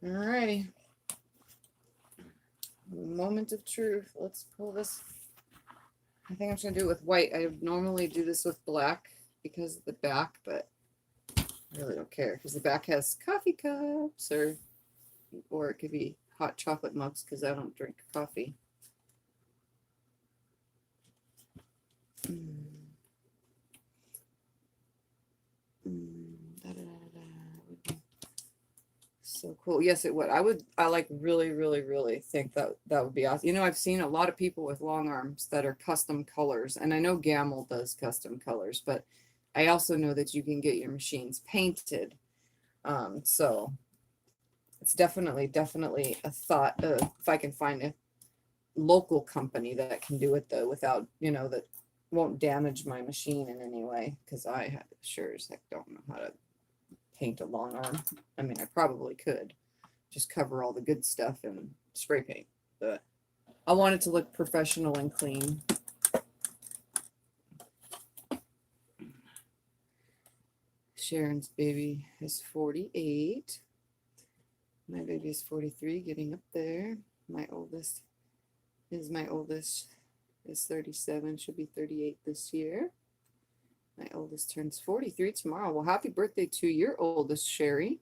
Speaker 1: Alrighty. Moment of truth. Let's pull this. I think I'm just gonna do it with white. I normally do this with black because of the back, but I really don't care because the back has coffee cups or it could be hot chocolate mugs because I don't drink coffee. So cool. Yes, it would. I like really think that would be awesome. You know, I've seen a lot of people with long arms that are custom colors, and I know Gamble does custom colors, but I also know that you can get your machines painted. So it's definitely a thought if I can find a local company that can do it though without, you know, that won't damage my machine in any way, because I sure as heck don't know how to paint a long arm. I mean, I probably could just cover all the good stuff and spray paint, but I want it to look professional and clean. Sharon's baby is 48. My baby is 43, getting up there. My oldest is 37, should be 38 this year. My oldest turns 43 tomorrow. Well, happy birthday to your oldest, Sherry.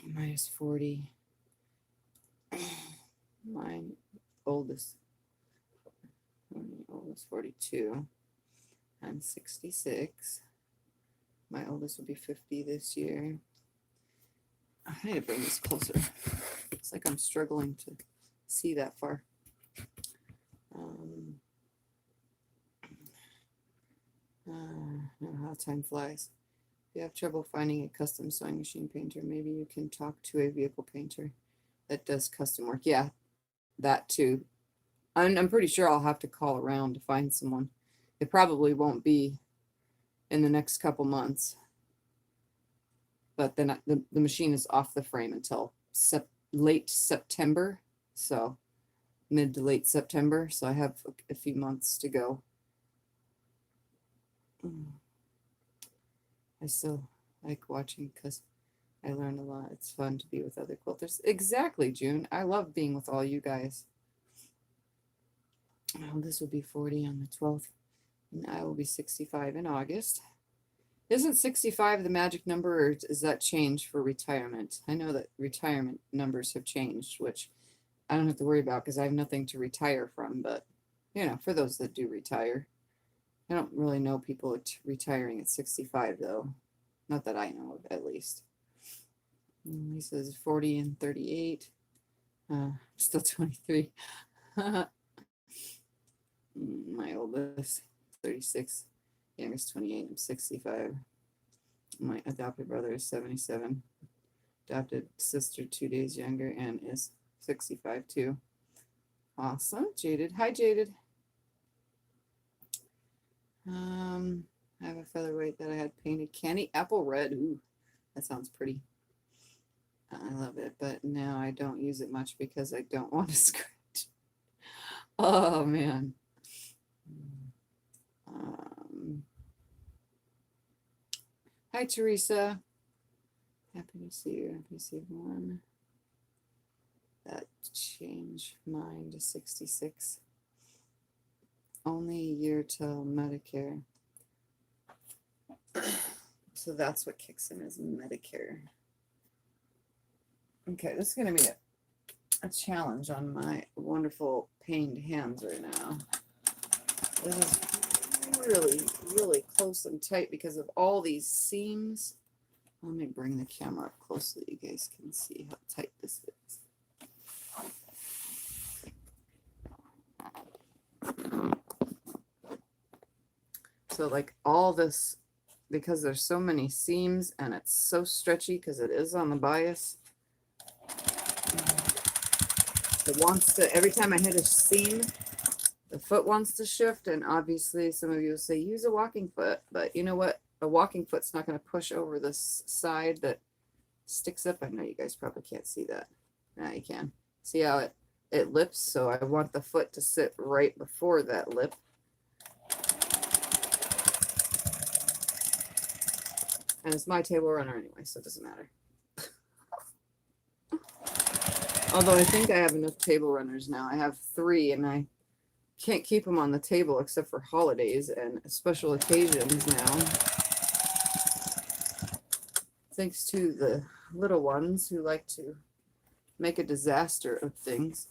Speaker 1: Mine is 40. My oldest 42. I'm 66. My oldest will be 50 this year. I need to bring this closer. It's like I'm struggling to see that far. How time flies. If you have trouble finding a custom sewing machine painter, maybe you can talk to a vehicle painter that does custom work. Yeah, that too. I'm pretty sure I'll have to call around to find someone. It probably won't be in the next couple months. But then the machine is off the frame until late September. So mid to late September. So I have a few months to go. I still like watching because I learn a lot. It's fun to be with other quilters. Exactly, June. I love being with all you guys. Oh, this will be 40 on the 12th. And I will be 65 in August. Isn't 65 the magic number, or is that changed for retirement? I know that retirement numbers have changed, which I don't have to worry about because I have nothing to retire from. But, you know, for those that do retire. I don't really know people retiring at 65, though. Not that I know of, at least. He says 40 and 38. Still 23. My oldest, 36. Youngest, 28. I'm 65. My adopted brother is 77. Adopted sister 2 days younger and is 65 too. Awesome. Jaded. Hi, Jaded. I have a featherweight that I had painted candy apple red. Ooh, that sounds pretty. I love it, but now I don't use it much because I don't want to scratch. Oh man. Hi, Teresa. Happy to see you. Happy to see everyone. That changed mine to 66. Only a year till Medicare. So that's what kicks in is Medicare. Okay, this is going to be a challenge on my wonderful pained hands right now. This is really, really close and tight because of all these seams. Let me bring the camera up close so that you guys can see how tight this is. So like all this, because there's so many seams and it's so stretchy because it is on the bias. It wants to, every time I hit a seam, the foot wants to shift. And obviously some of you will say, use a walking foot. But you know what? A walking foot's not going to push over this side that sticks up. I know you guys probably can't see that. Now you can. See how it lips? So I want the foot to sit right before that lip. And it's my table runner anyway, so it doesn't matter. Although I think I have enough table runners now. I have 3 and I can't keep them on the table except for holidays and special occasions now. Thanks to the little ones who like to make a disaster of things.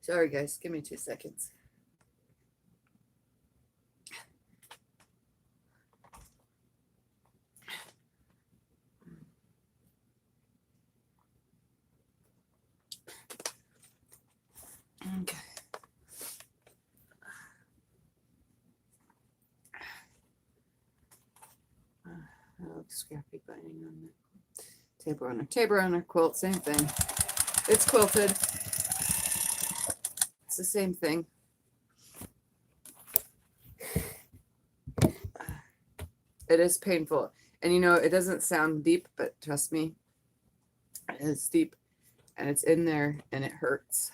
Speaker 1: Sorry guys, give me 2 seconds. Okay. Scrappy binding on the table runner, quilt, same thing. It's quilted. It's the same thing. It is painful. And you know, it doesn't sound deep, but trust me, it is deep and it's in there and it hurts.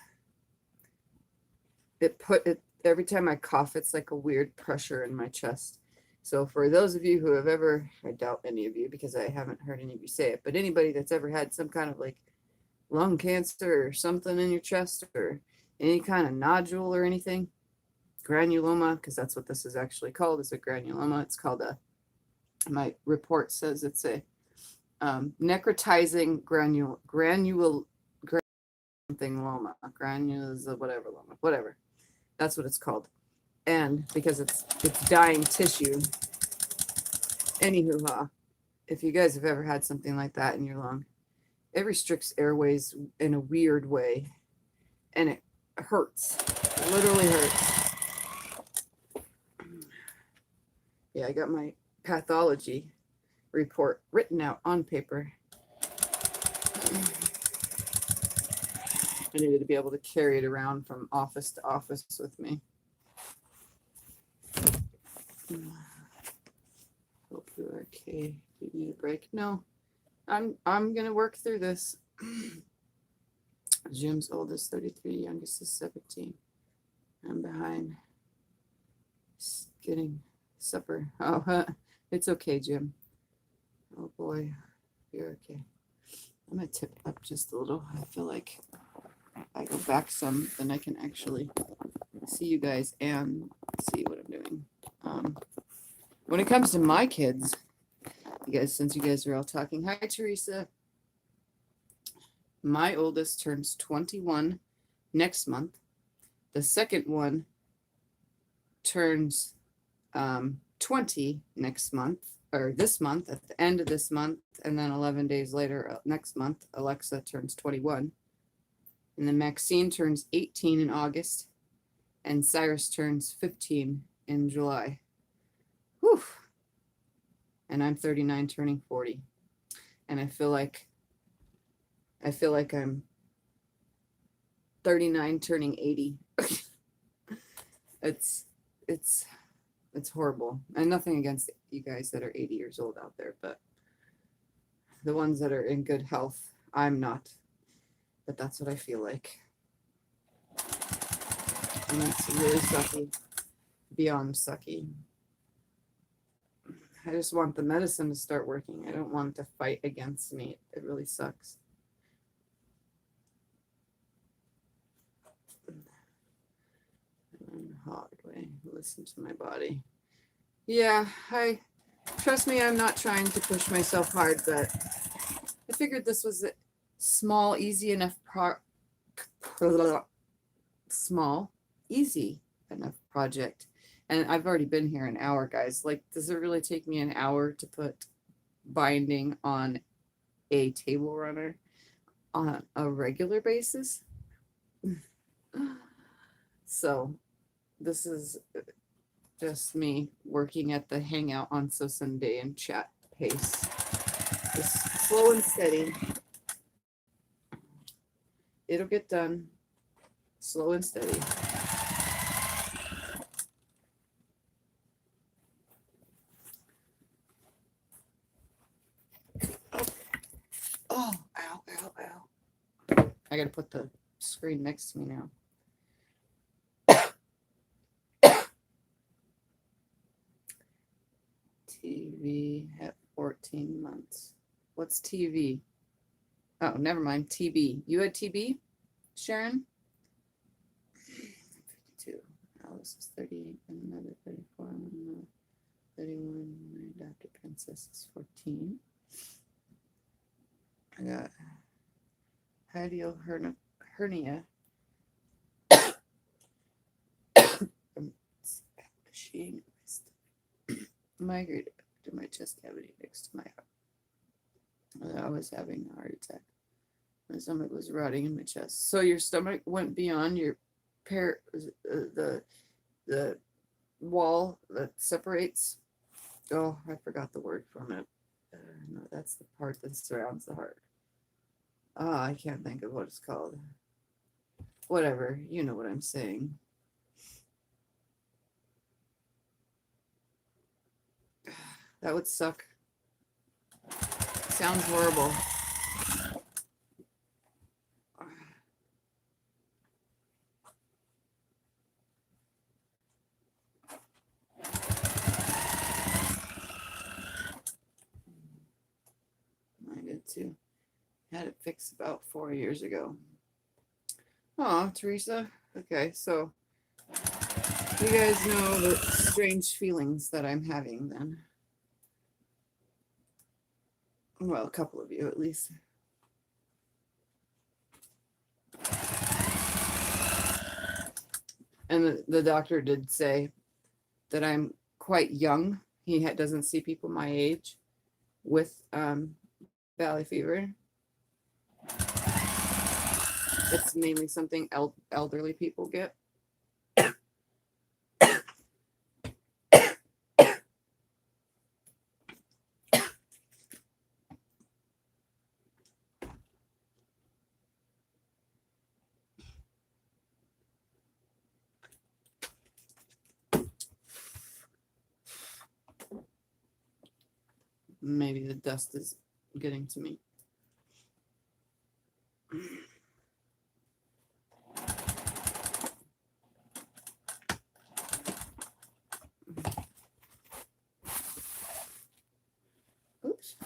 Speaker 1: Every time I cough, it's like a weird pressure in my chest. So for those of you who have ever, I doubt any of you because I haven't heard any of you say it, but anybody that's ever had some kind of like lung cancer or something in your chest or any kind of nodule or anything, granuloma, because that's what this is actually called, is a granuloma. It's called my report says it's a necrotizing granuloma, granules, whatever. That's what it's called. And because it's dying tissue. Anywho, if you guys have ever had something like that in your lung, it restricts airways in a weird way. And it hurts. It literally hurts. Yeah, I got my pathology report written out on paper. I needed to be able to carry it around from office to office with me. Hope you're okay. Do you need a break? No, I'm gonna work through this. Jim's oldest 33, youngest is 17. I'm behind. Getting supper. Oh, it's okay, Jim. Oh boy, you're okay. I'm gonna tip up just a little. I feel like if I go back some, then I can actually see you guys and see what I'm doing. When it comes to my kids, since you guys are all talking. Hi, Teresa. My oldest turns 21 next month. The second one turns 20 next month, or this month, at the end of this month, and then 11 days later, next month, Alexa turns 21. And then Maxine turns 18 in August, and Cyrus turns 15 in July. Whew. And I'm 39 turning 40. And I feel like I'm 39 turning 80. It's horrible. And nothing against you guys that are 80 years old out there, but the ones that are in good health, I'm not. But that's what I feel like. And it's really sucky. Beyond sucky. I just want the medicine to start working. I don't want it to fight against me. It really sucks. Hard way. Listen to my body. Yeah, trust me, I'm not trying to push myself hard, but I figured this was a small, easy enough project. And I've already been here an hour, guys. Like, does it really take me an hour to put binding on a table runner on a regular basis? So this is just me working at the hangout on So Sunday and chat pace. Just slow and steady. It'll get done. Slow and steady. Oh, ow, ow, ow. I gotta put the screen next to me now. TV at 14 months. What's TV? Oh, never mind. TB. You had TB, Sharon? 52. Alice is 38. Another 34. 31. My adopted princess is 14. I got hiatal hernia. I'm sheeting migrated to my chest cavity next to my heart. I was having a heart attack. My stomach was rotting in my chest. So your stomach went beyond your the wall that separates. Oh, I forgot the word from it. No, that's the part that surrounds the heart. I can't think of what it's called. Whatever, you know what I'm saying. That would suck. Sounds horrible. I did too. Had it fixed about 4 years ago. Oh, Teresa. Okay, so you guys know the strange feelings that I'm having then. Well, a couple of you at least. And the doctor did say that I'm quite young. He doesn't see people my age with valley fever. It's mainly something elderly people get. Maybe the dust is getting to me. Oops.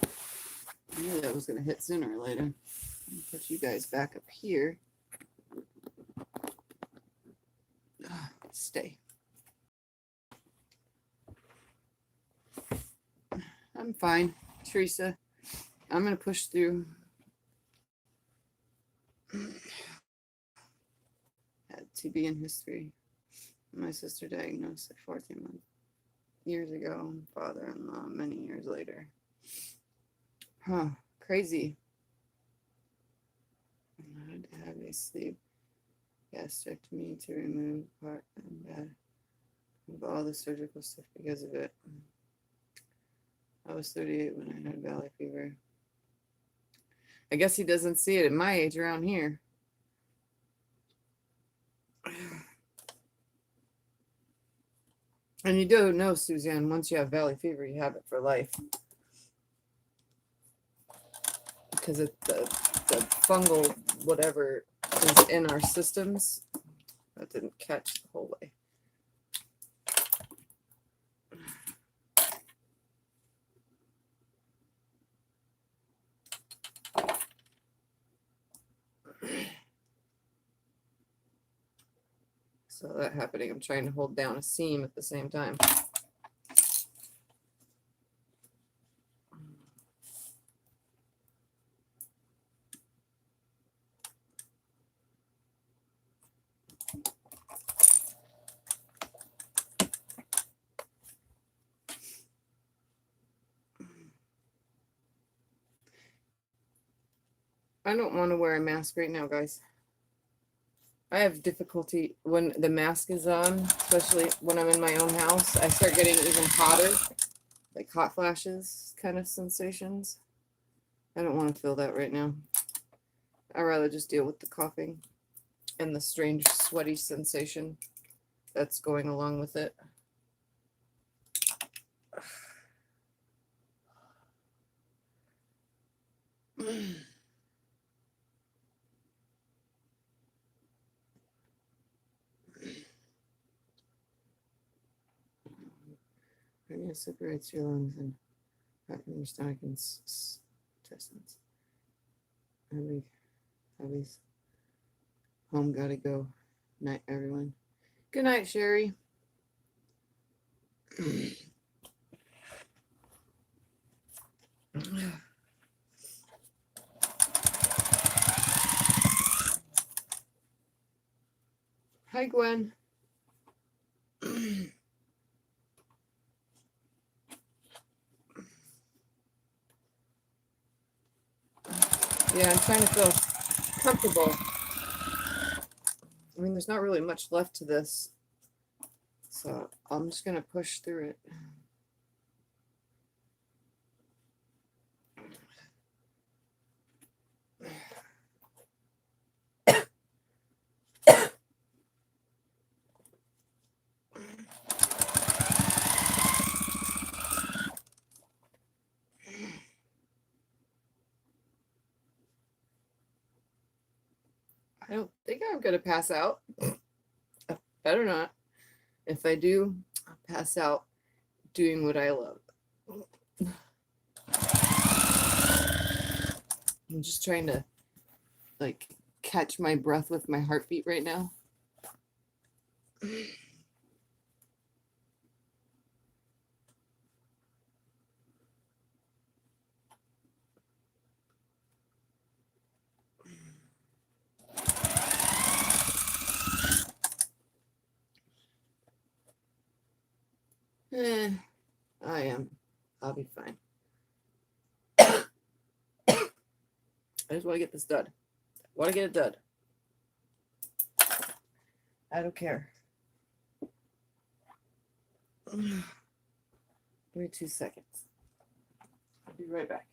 Speaker 1: I knew that was going to hit sooner or later. Put you guys back up here. Stay. I'm fine. Teresa. I'm gonna push through. Had TB in history. My sister diagnosed at 14 months years ago. Father-in-law many years later. Huh? Crazy. I had to have a sleep gastrectomy to remove part and bad of all the surgical stuff because of it. I was 38 when I had valley fever. I guess he doesn't see it at my age around here. And you do know, Suzanne, once you have valley fever, you have it for life. Because the fungal whatever is in our systems, that didn't catch the whole way. So that happening, I'm trying to hold down a seam at the same time. I don't want to wear a mask right now, guys. I have difficulty when the mask is on, especially when I'm in my own house. I start getting even hotter, like hot flashes kind of sensations. I don't want to feel that right now. I'd rather just deal with the coughing and the strange sweaty sensation that's going along with it. It separates your lungs and back from your stomach and intestines. Hubby's home, gotta go. Night, everyone. Good night, Sherry. Hi, Gwen. Yeah, I'm trying to feel comfortable. I mean, there's not really much left to this, so I'm just gonna push through it. I don't think I'm gonna pass out. I better not. If I do, I'll pass out doing what I love. I'm just trying to like catch my breath with my heartbeat right now. I am. I'll be fine. I just want to get this done. Want to get it done. I don't care. Give me 2 seconds. I'll be right back.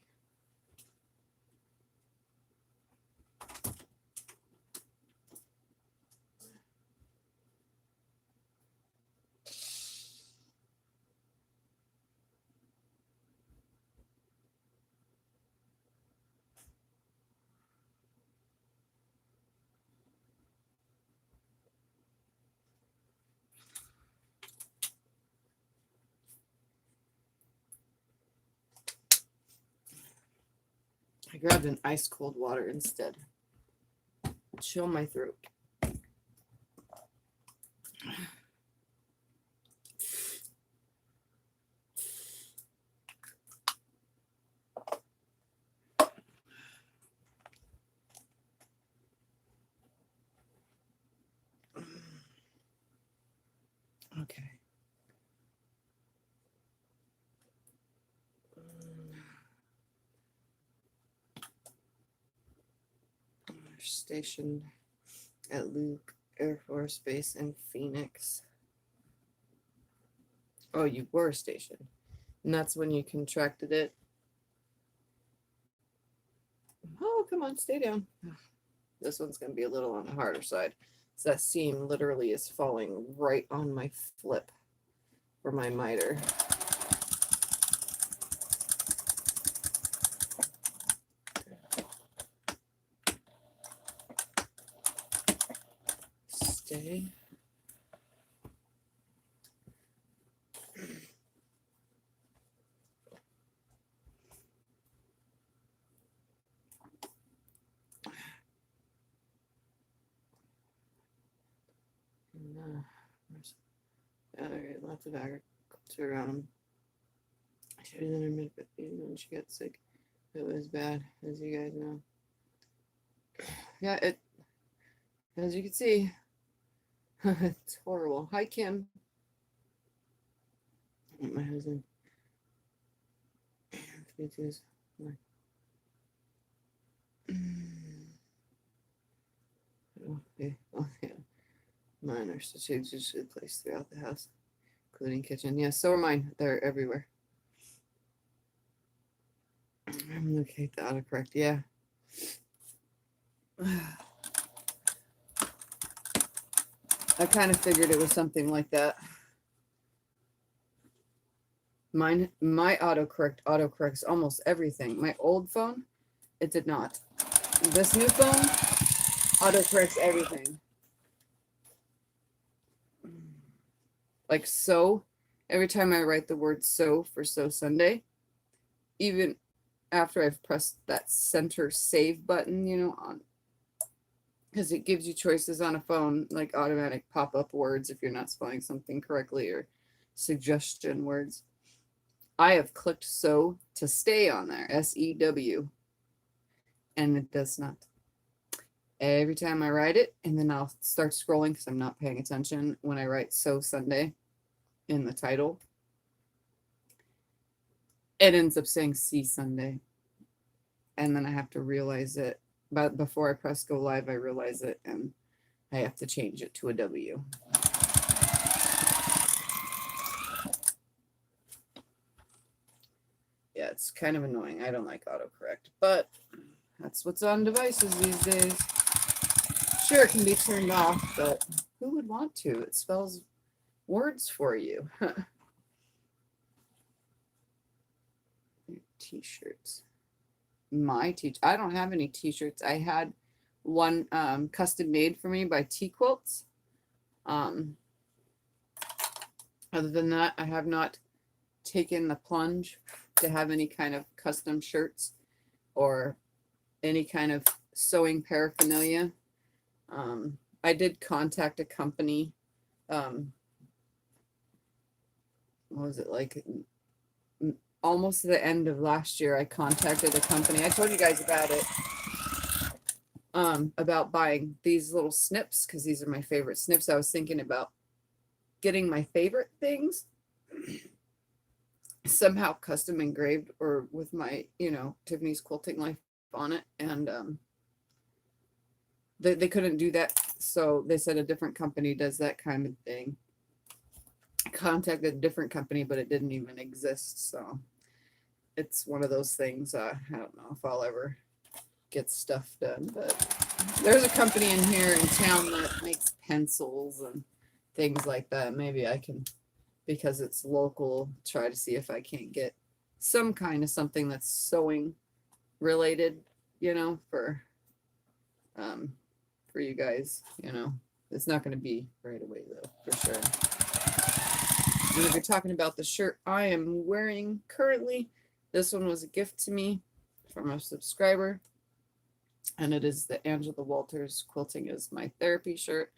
Speaker 1: I grabbed an ice cold water instead. Chill my throat. Okay. Stationed at Luke Air Force Base in Phoenix. Oh, you were stationed. And that's when you contracted it. Oh, come on, stay down. This one's going to be a little on the harder side. So that seam literally is falling right on my flip for my miter. Stay. Alright, lots of agriculture around him. She was in her mid-50s when she got sick. It was bad, as you guys know. Yeah, it, as you can see, it's horrible. Hi, Kim. My husband. Okay. Oh, yeah. Mine are strategically placed throughout the house, including kitchen. Yeah, so are mine. They're everywhere. Locate the autocorrect. Yeah. I kind of figured it was something like that. My autocorrects almost everything. My old phone, it did not. This new phone autocorrects everything. Like so, every time I write the word so for So Sunday, even after I've pressed that center save button, you know, on, because it gives you choices on a phone, like automatic pop-up words if you're not spelling something correctly, or suggestion words. I have clicked so to stay on there, SEW, and it does not. Every time I write it, and then I'll start scrolling because I'm not paying attention when I write So Sunday in the title, it ends up saying See Sunday. And then I have to realize it. But before I press go live, I realize it, and I have to change it to a W. Yeah, it's kind of annoying. I don't like autocorrect, but that's what's on devices these days. Sure, it can be turned off, but who would want to? It spells words for you. T-shirts. I don't have any t-shirts. I had one custom made for me by Quilts. Other than that, I have not taken the plunge to have any kind of custom shirts or any kind of sewing paraphernalia. I did contact a company. What was it, like almost the end of last year? I contacted a company. I told you guys about it. About buying these little snips, because these are my favorite snips. I was thinking about getting my favorite things somehow custom engraved or with my, you know, Tiffany's Quilting Life on it. And they couldn't do that. So they said a different company does that kind of thing. I contacted a different company, but it didn't even exist. So it's one of those things. I don't know if I'll ever get stuff done, but there's a company in here in town that makes pencils and things like that. Maybe I can, because it's local, try to see if I can't get some kind of something that's sewing related, you know, for you guys. You know, it's not going to be right away though, for sure. And if you're talking about the shirt I am wearing currently, this one was a gift to me from a subscriber, and it is the Angela Walters Quilting is My Therapy shirt.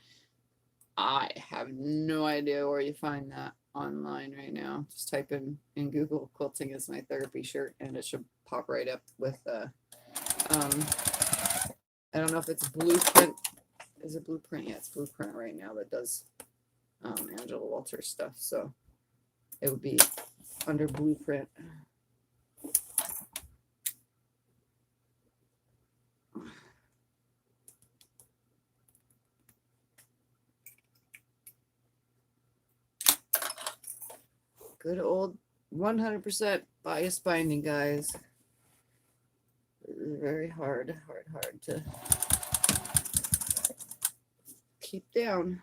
Speaker 1: I have no idea where you find that online right now. Just type in Google Quilting is My Therapy shirt, and it should pop right up with I don't know if it's Blueprint. Is it Blueprint? Yeah, it's Blueprint right now that does Angela Walters stuff. So it would be under Blueprint. Good old 100% bias binding, guys. Very hard to keep down.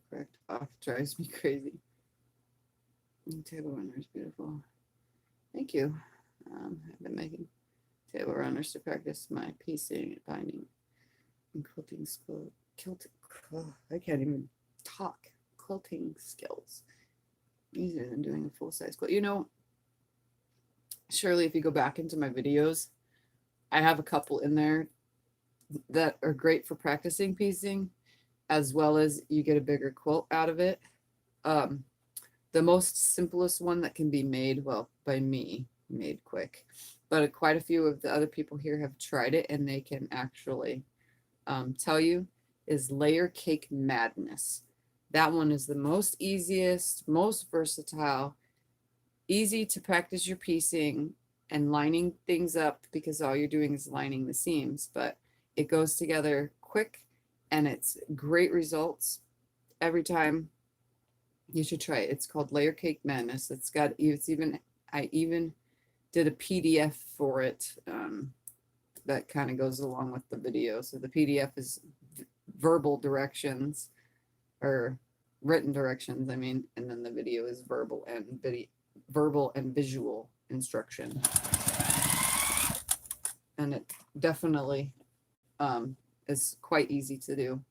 Speaker 1: Correct. Off drives me crazy. Table runners, beautiful. Thank you. I've been making table runners to practice my piecing and binding and quilting skill. I can't even talk. Quilting skills easier than doing a full size quilt. You know, surely if you go back into my videos, I have a couple in there that are great for practicing piecing, as well as you get a bigger quilt out of it. The most simplest one that can be made, well, by me, made quick, but quite a few of the other people here have tried it and they can actually tell you, is Layer Cake Madness. That one is the most easiest, most versatile, easy to practice your piecing and lining things up, because all you're doing is lining the seams, but it goes together quick and it's great results every time. You should try it. It's called Layer Cake Madness. I even did a PDF for it that kind of goes along with the video. So the PDF is verbal directions, or written directions, I mean, and then the video is verbal and visual instruction. And it definitely is quite easy to do.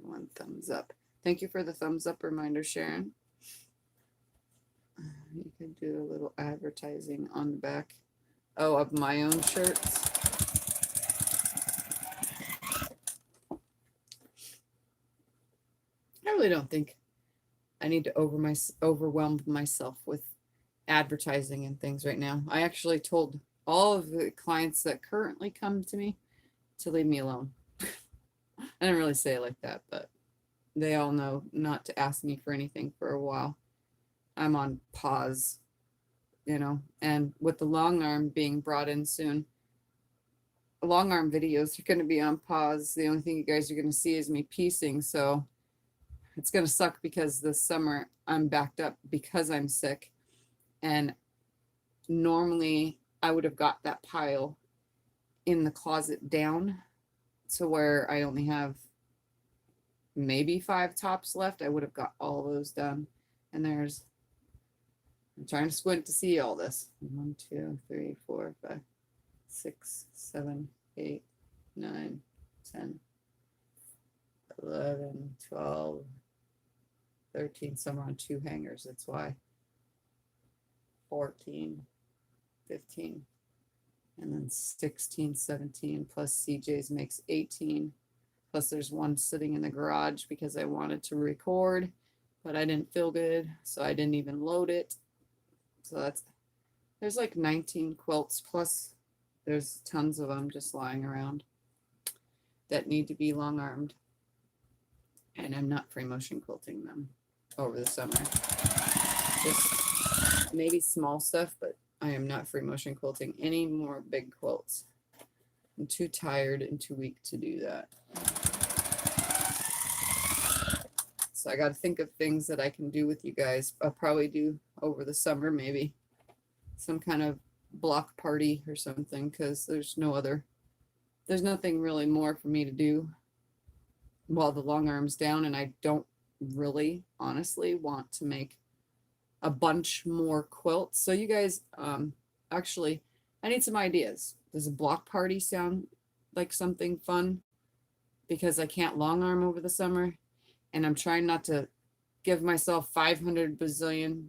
Speaker 1: One thumbs up. Thank you for the thumbs up reminder, Sharon. You could do a little advertising on the back, oh, of my own shirts. I really don't think I need to overwhelm myself with advertising and things right now. I actually told all of the clients that currently come to me to leave me alone. I didn't really say it like that, but they all know not to ask me for anything for a while. I'm on pause, you know, and with the long arm being brought in soon, long arm videos are going to be on pause. The only thing you guys are going to see is me piecing. So it's going to suck because this summer I'm backed up because I'm sick. And normally I would have got that pile in the closet down to where I only have maybe 5 tops left. I would have got all those done. And I'm trying to squint to see all this. 1, 2, 3, 4, 5, 6, 7, 8, 9, 10, 11, 12, 13, somewhere on 2 hangers. That's why. 14, 15. And then 16, 17 plus CJ's makes 18. Plus there's one sitting in the garage because I wanted to record, but I didn't feel good, so I didn't even load it. So there's like 19 quilts, plus there's tons of them just lying around that need to be long armed. And I'm not free motion quilting them over the summer. Just maybe small stuff, but I am not free motion quilting any more big quilts. I'm too tired and too weak to do that. So I got to think of things that I can do with you guys. I'll probably do over the summer, maybe some kind of block party or something, because there's nothing really more for me to do while the long arm's down, and I don't really honestly want to make a bunch more quilts. So you guys, actually, I need some ideas. Does a block party sound like something fun? Because I can't long arm over the summer, and I'm trying not to give myself 500 bazillion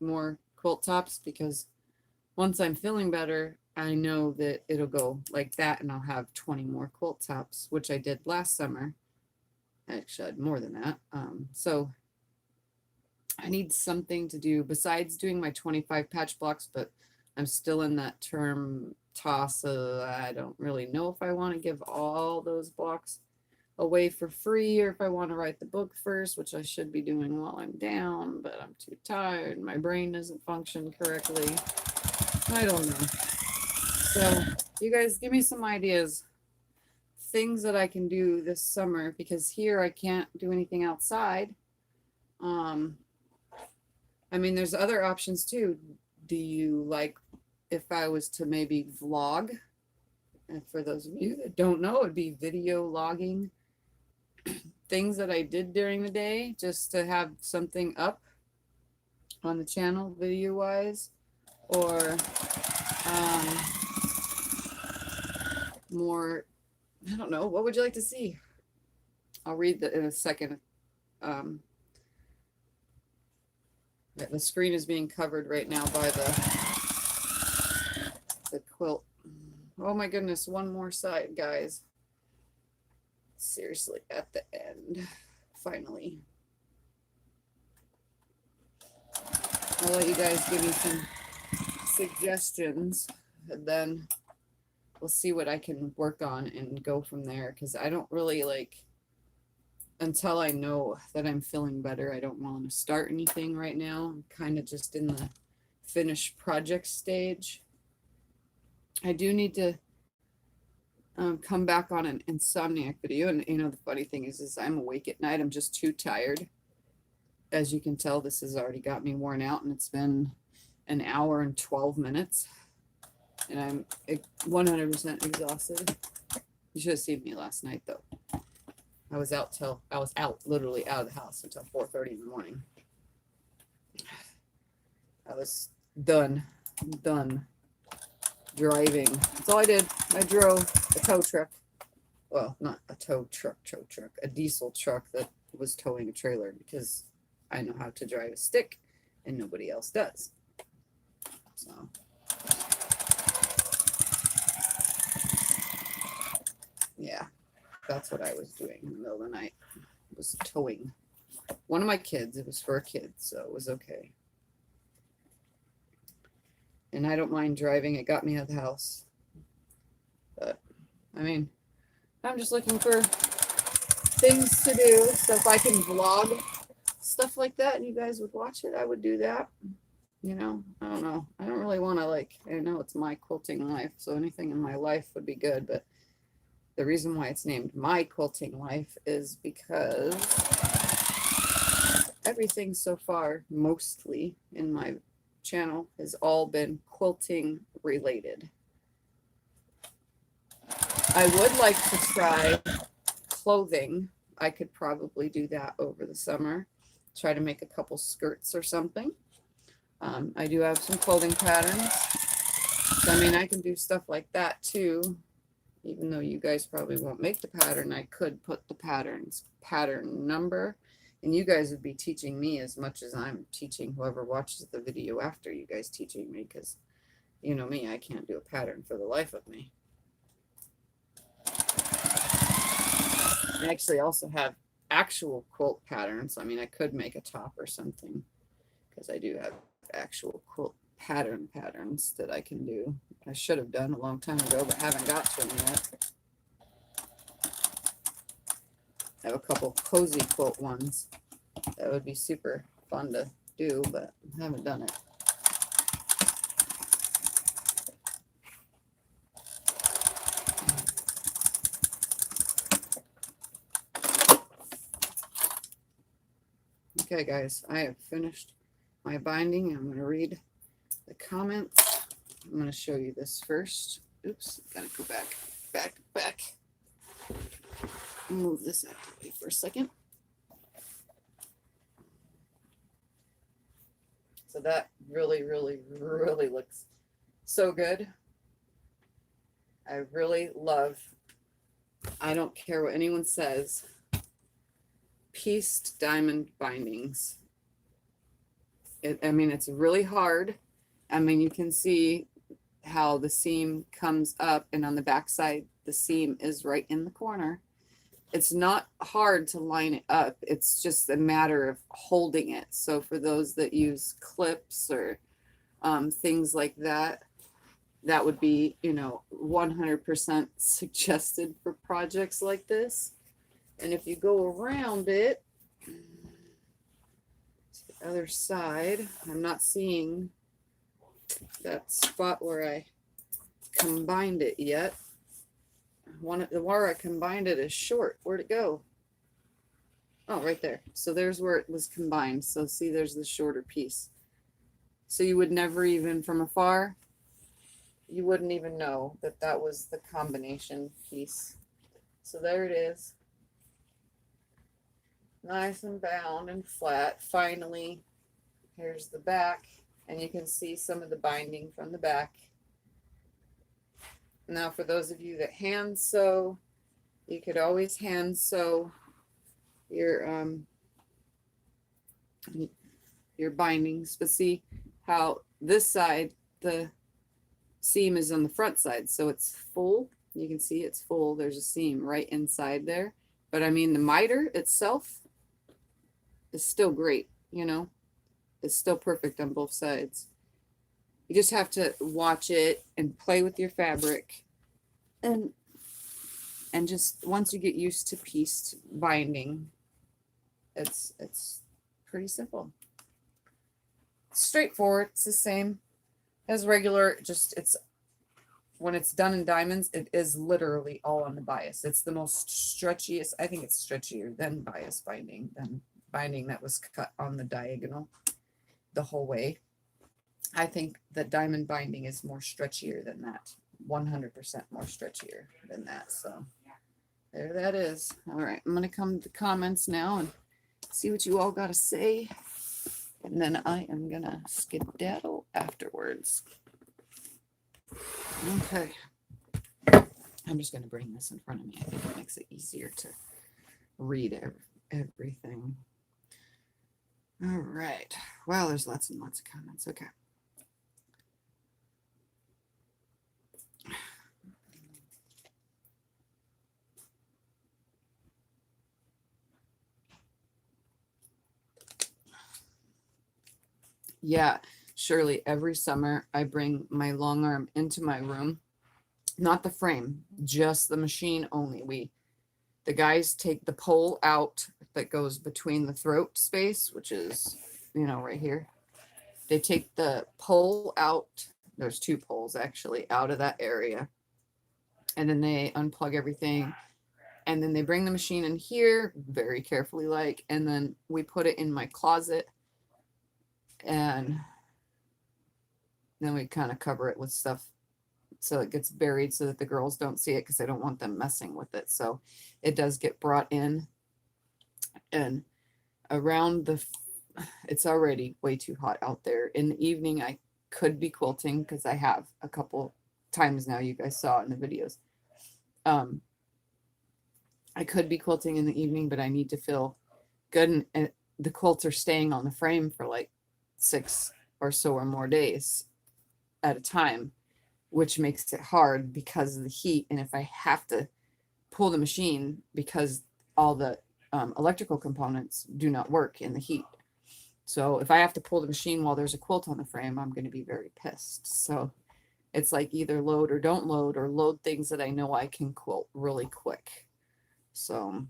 Speaker 1: more quilt tops, because once I'm feeling better, I know that it'll go like that and I'll have 20 more quilt tops, which I did last summer. Actually, I had more than that. So I need something to do besides doing my 25 patch blocks, but I'm still in that term toss. I don't really know if I want to give all those blocks away for free or if I want to write the book first, which I should be doing while I'm down, but I'm too tired. My brain doesn't function correctly. I don't know. So you guys give me some ideas, things that I can do this summer, because here I can't do anything outside. I mean, there's other options too. Do you like if I was to maybe vlog? And for those of you that don't know, it'd be video logging things that I did during the day, just to have something up on the channel video wise, or more, I don't know, what would you like to see? I'll read in a second. The screen is being covered right now by the quilt. Oh my goodness, one more side, guys. Seriously, at the end, finally. I'll let you guys give me some suggestions, and then we'll see what I can work on and go from there, because I don't really like, until I know that I'm feeling better, I don't want to start anything right now. I'm kind of just in the finished project stage. I do need to come back on an insomniac video, and you know, the funny thing is I'm awake at night. I'm just too tired. As you can tell, this has already got me worn out, and it's been an hour and 12 minutes, and I'm 100% exhausted. You should have seen me last night, though. I was literally out of the house until 4:30 in the morning. I was done driving. That's all I did. I drove a tow truck. Well, not a tow truck, a diesel truck that was towing a trailer, because I know how to drive a stick and nobody else does. So yeah, that's what I was doing in the middle of the night. I was towing one of my kids. It was for a kid, so it was okay. And I don't mind driving. It got me out of the house. But I mean, I'm just looking for things to do. So if I can vlog stuff like that and you guys would watch it, I would do that. You know, I don't know. I don't really want to, like, I know it's my quilting life, so anything in my life would be good. But the reason why it's named My Quilting Life is because everything so far, mostly in my channel, has all been quilting related. I would like to try clothing. I could probably do that over the summer. Try to make a couple skirts or something. I do have some clothing patterns. So, I mean, I can do stuff like that too. Even though you guys probably won't make the pattern, I could put the pattern number, and you guys would be teaching me as much as I'm teaching whoever watches the video after you guys teaching me, because you know me, I can't do a pattern for the life of me. I actually also have actual quilt patterns. I mean, I could make a top or something, because I do have actual quilt patterns that I can do. I should have done a long time ago, but haven't got to them yet. I have a couple cozy quilt ones that would be super fun to do, but I haven't done it. Okay, guys, I have finished my binding. I'm going to read the comments. I'm going to show you this first. Oops, gotta go back. Move this out of the way for a second. So that really looks so good. I really love, I don't care what anyone says, pieced diamond bindings. I mean, it's really hard. I mean, you can see how the seam comes up, and on the back side, the seam is right in the corner. It's not hard to line it up. It's just a matter of holding it. So for those that use clips or things like that, that would be, 100% suggested for projects like this. And if you go around it to the other side, I'm not seeing that spot where I combined it yet. The where I combined it is short. Where'd it go? Oh, right there. So there's where it was combined. So see, there's the shorter piece. So you would never even from afar, you wouldn't even know that that was the combination piece. So there it is. Nice and bound and flat. Finally, here's the back, and you can see some of the binding from the back. Now, for those of you that hand sew, you could always hand sew your bindings, but see how this side, the seam is on the front side, so it's full. You can see it's full. There's a seam right inside there. But I mean, the miter itself is still great, it's still perfect on both sides. You just have to watch it and play with your fabric, and just once you get used to pieced binding, it's pretty simple, straightforward. It's the same as regular, just when it's done in diamonds, it is literally all on the bias. It's the most stretchiest. I think it's stretchier than bias binding, than binding that was cut on the diagonal the whole way. I think that diamond binding is more stretchier than that, 100% more stretchier than that. So there that is. All right, I'm going to come to the comments now and see what you all got to say. And then I am going to skedaddle afterwards. Okay. I'm just going to bring this in front of me. I think it makes it easier to read everything. All right. Well, there's lots and lots of comments. Okay. Yeah, Shirley, every summer I bring my long arm into my room, not the frame, just the machine only. The guys take the pole out that goes between the throat space, which is, right here. They take the pole out. There's two poles actually out of that area. And then they unplug everything. And then they bring the machine in here very carefully, and then we put it in my closet. And then we kind of cover it with stuff so it gets buried so that the girls don't see it, because I don't want them messing with it. So it does get brought in, and around it's already way too hot out there. In the evening, I could be quilting, because I have a couple times now, you guys saw in the videos. I could be quilting in the evening, but I need to feel good. And the quilts are staying on the frame for 6 or so or more days at a time, which makes it hard because of the heat. And if I have to pull the machine, because all the electrical components do not work in the heat. So if I have to pull the machine while there's a quilt on the frame, I'm going to be very pissed. So it's either load or don't load, or load things that I know I can quilt really quick. So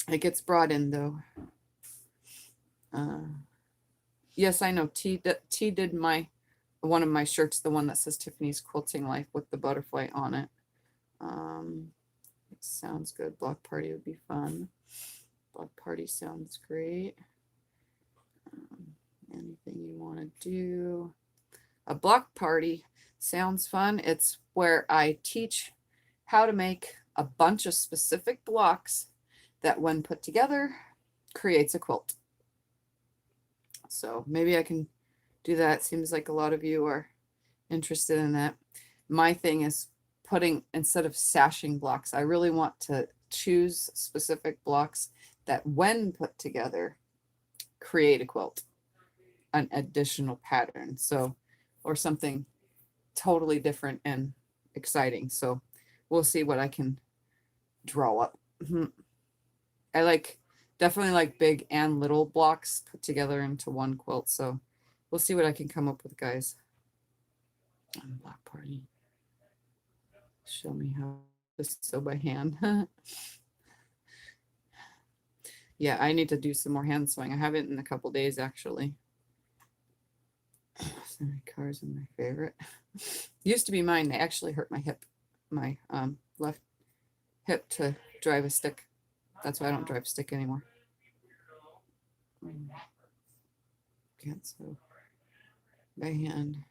Speaker 1: it gets brought in though. Yes, I know. T did one of my shirts, the one that says Tiffany's Quilting Life with the butterfly on it. It sounds good. Block party would be fun. Block party sounds great. Anything you want to do? A block party sounds fun. It's where I teach how to make a bunch of specific blocks that, when put together, creates a quilt. So maybe I can do that. Seems like a lot of you are interested in that. My thing is putting, instead of sashing blocks, I really want to choose specific blocks that, when put together, create a quilt, an additional pattern. So, or something totally different and exciting. So we'll see what I can draw up. I definitely like big and little blocks put together into one quilt. So we'll see what I can come up with, guys. Block party. Show me how to sew by hand. Yeah, I need to do some more hand sewing. I haven't in a couple days, actually. Cars are my favorite. Used to be mine. They actually hurt my hip, my left hip, to drive a stick. That's why I don't drive stick anymore. Can't sew by hand.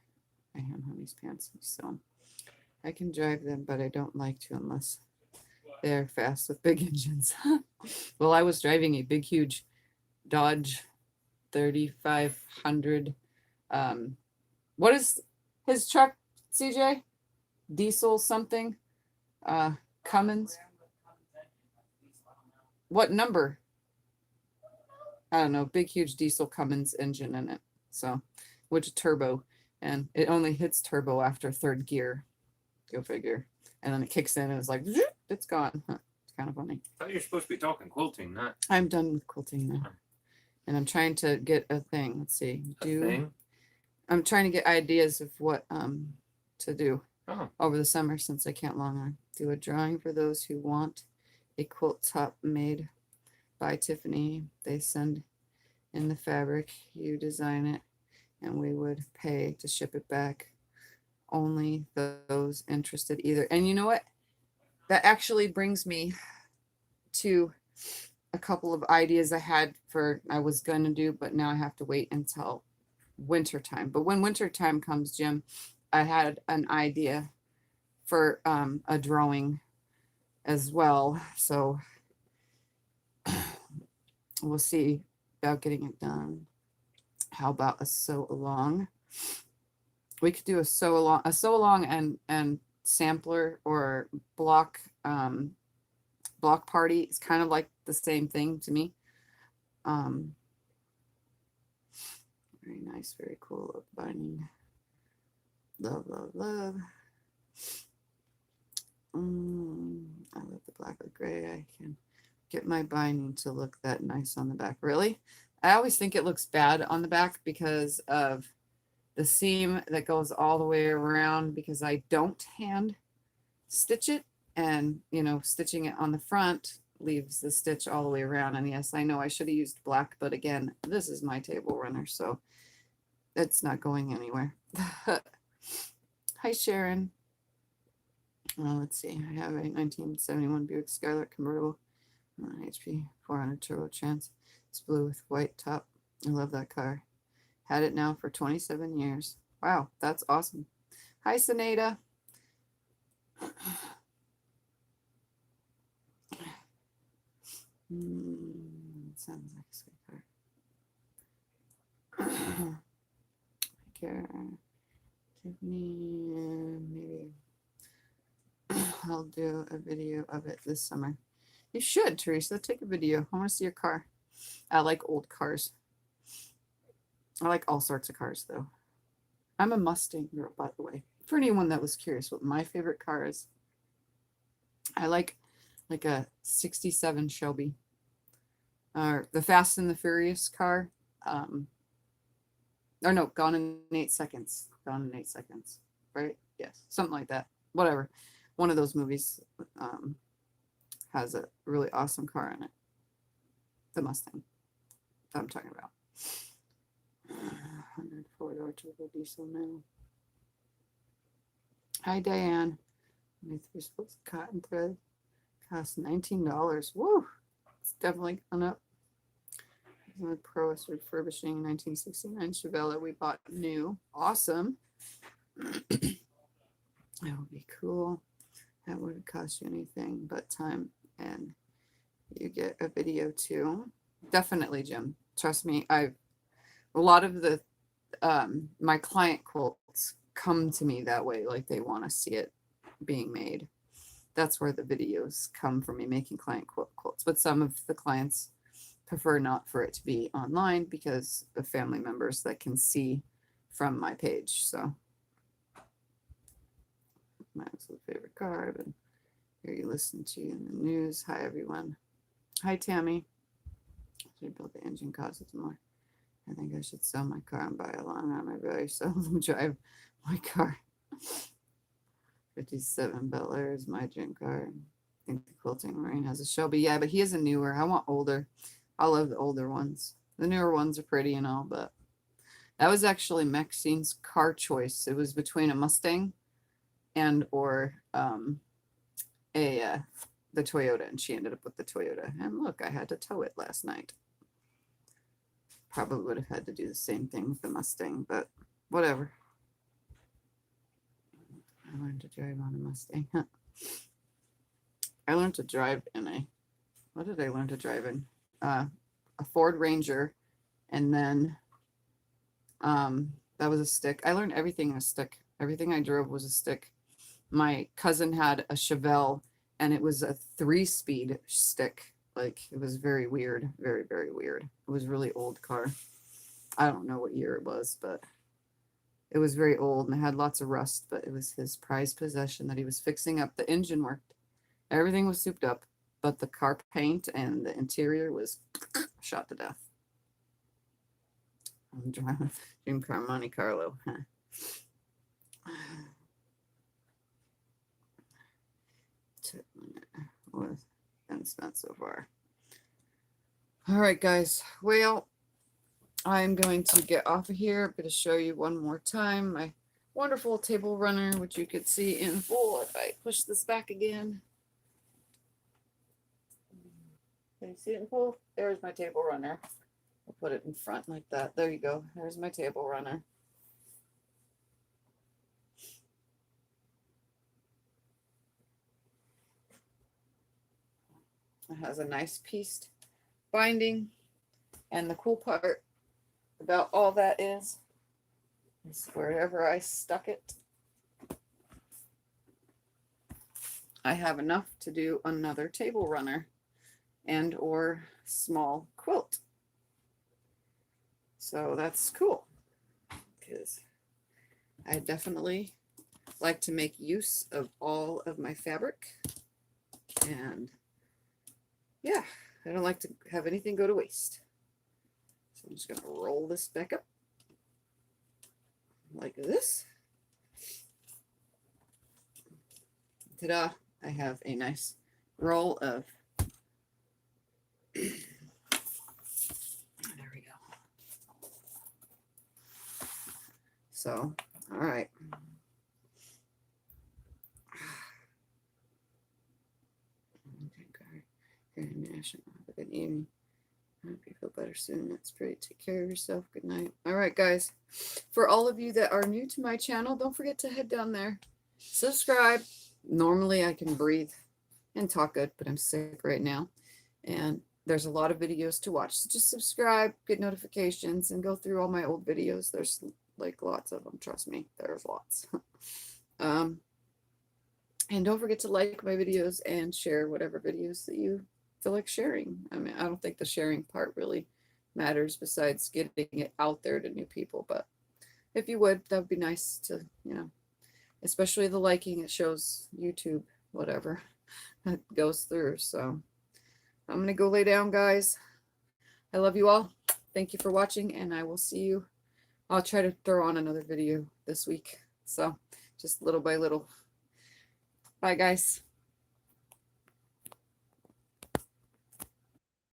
Speaker 1: I hand Honey's pants, so I can drive them, but I don't like to unless they're fast with big engines. Well, I was driving a big, huge Dodge 3500. What is his truck, CJ? Diesel something? Cummins? What number? I don't know. Big, huge diesel Cummins engine in it. So, which turbo. And it only hits turbo after third gear. Go figure. And then it kicks in and it's like, zoop, it's gone. Huh. It's kind of funny.
Speaker 3: I thought you were supposed to be talking quilting, not
Speaker 1: I'm done with quilting now. And I'm trying to get a thing. Let's see.
Speaker 3: a thing.
Speaker 1: I'm trying to get ideas of what to do
Speaker 3: Oh,
Speaker 1: over the summer since I can't longer. Do a drawing for those who want a quilt top made by Tiffany. They send in the fabric, you design it, and we would pay to ship it back. Only those interested either. And you know what? That actually brings me to a couple of ideas I had for I was going to do, but now I have to wait until winter time. But when winter time comes, Jim, I had an idea for a drawing as well. So we'll see about getting it done. How about a sew along? We could do a sew along and sampler or block party. It's kind of like the same thing to me. Very nice, very cool binding. Love, love, love. I love the black with gray. I can get my binding to look that nice on the back. Really? I always think it looks bad on the back because of the seam that goes all the way around, because I don't hand stitch it, and stitching it on the front leaves the stitch all the way around. And yes, I know I should have used black, but again, this is my table runner, so it's not going anywhere. Hi, Sharon. Let's see. I have a 1971 Buick Skylark convertible, HP 400 turbo trans. It's blue with white top. I love that car. Had it now for 27 years. Wow, that's awesome. Hi, Senada. Sounds like a sweet car. Care. Tiffany, maybe I'll do a video of it this summer. You should, Teresa. Take a video. I want to see your car. I like old cars. I like all sorts of cars, though. I'm a Mustang girl, by the way. For anyone that was curious what my favorite car is, I like a 67 Shelby. Or the Fast and the Furious car. Or no, Gone in 8 Seconds. Gone in 8 Seconds. Right? Yes. Something like that. Whatever. One of those movies has a really awesome car in it. The Mustang that I'm talking about. 104 turbo diesel now. Hi, Diane. My 3 spools of cotton thread cost $19. Woo! It's definitely gone up. My Pro is refurbishing 1969 Chevelle that we bought new. Awesome. That would be cool. That wouldn't cost you anything but time, and you get a video too. Definitely, Jim. Trust me. A lot of the my client quilts come to me that way, like they want to see it being made. That's where the videos come from me making client quilts. But some of the clients prefer not for it to be online because of family members that can see from my page. So my absolute favorite car. But here you listen to in the news. Hi, everyone. Hi, Tammy. Should build the engine causes more. I think I should sell my car and buy a long arm. I very seldom drive my car. 57 Bel Air is my dream car. I think the Quilting Marine has a Shelby. Yeah, but he has a newer. I want older. I love the older ones. The newer ones are pretty and all, but that was actually Maxine's car choice. It was between a Mustang and or the Toyota, and she ended up with the Toyota. And look, I had to tow it last night. Probably would have had to do the same thing with the Mustang, but whatever. I learned to drive on a Mustang. I learned to drive in a, what did I learn to drive in? A Ford Ranger, and then that was a stick. I learned everything in a stick. Everything I drove was a stick. My cousin had a Chevelle, and it was a 3-speed stick. Like, it was very weird, very, very weird. It was a really old car. I don't know what year it was, but it was very old and it had lots of rust, but it was his prized possession that he was fixing up. The engine worked. Everything was souped up, but the car paint and the interior was shot to death. I'm driving Dream Car Monte Carlo. What's been spent so far? All right, guys. Well, I'm going to get off of here. I'm going to show you one more time my wonderful table runner, which you could see in full if I push this back again. Can you see it in full? There's my table runner. I'll put it in front like that. There you go. There's my table runner. It has a nice pieced binding, and the cool part about all that is wherever I stuck it, I have enough to do another table runner and or small quilt. So that's cool, because I definitely like to make use of all of my fabric, and yeah, I don't like to have anything go to waste. So I'm just going to roll this back up like this. Ta-da! I have a nice roll of, there we go. So, all right. National. Have a good evening. I hope you feel better soon. That's great. Take care of yourself. Good night. All right, guys. For all of you that are new to my channel, don't forget to head down there. Subscribe. Normally I can breathe and talk good, but I'm sick right now. And there's a lot of videos to watch. So just subscribe, get notifications, and go through all my old videos. There's like lots of them. Trust me, there's lots. And don't forget to like my videos and share whatever videos that you feel like sharing. I mean, I don't think the sharing part really matters besides getting it out there to new people, but if you would, that would be nice to, you know, especially the liking. It shows YouTube whatever that goes through. So I'm gonna go lay down, guys. I love you all. Thank you for watching, and I will see you. I'll try to throw on another video this week, so just little by little. Bye, guys.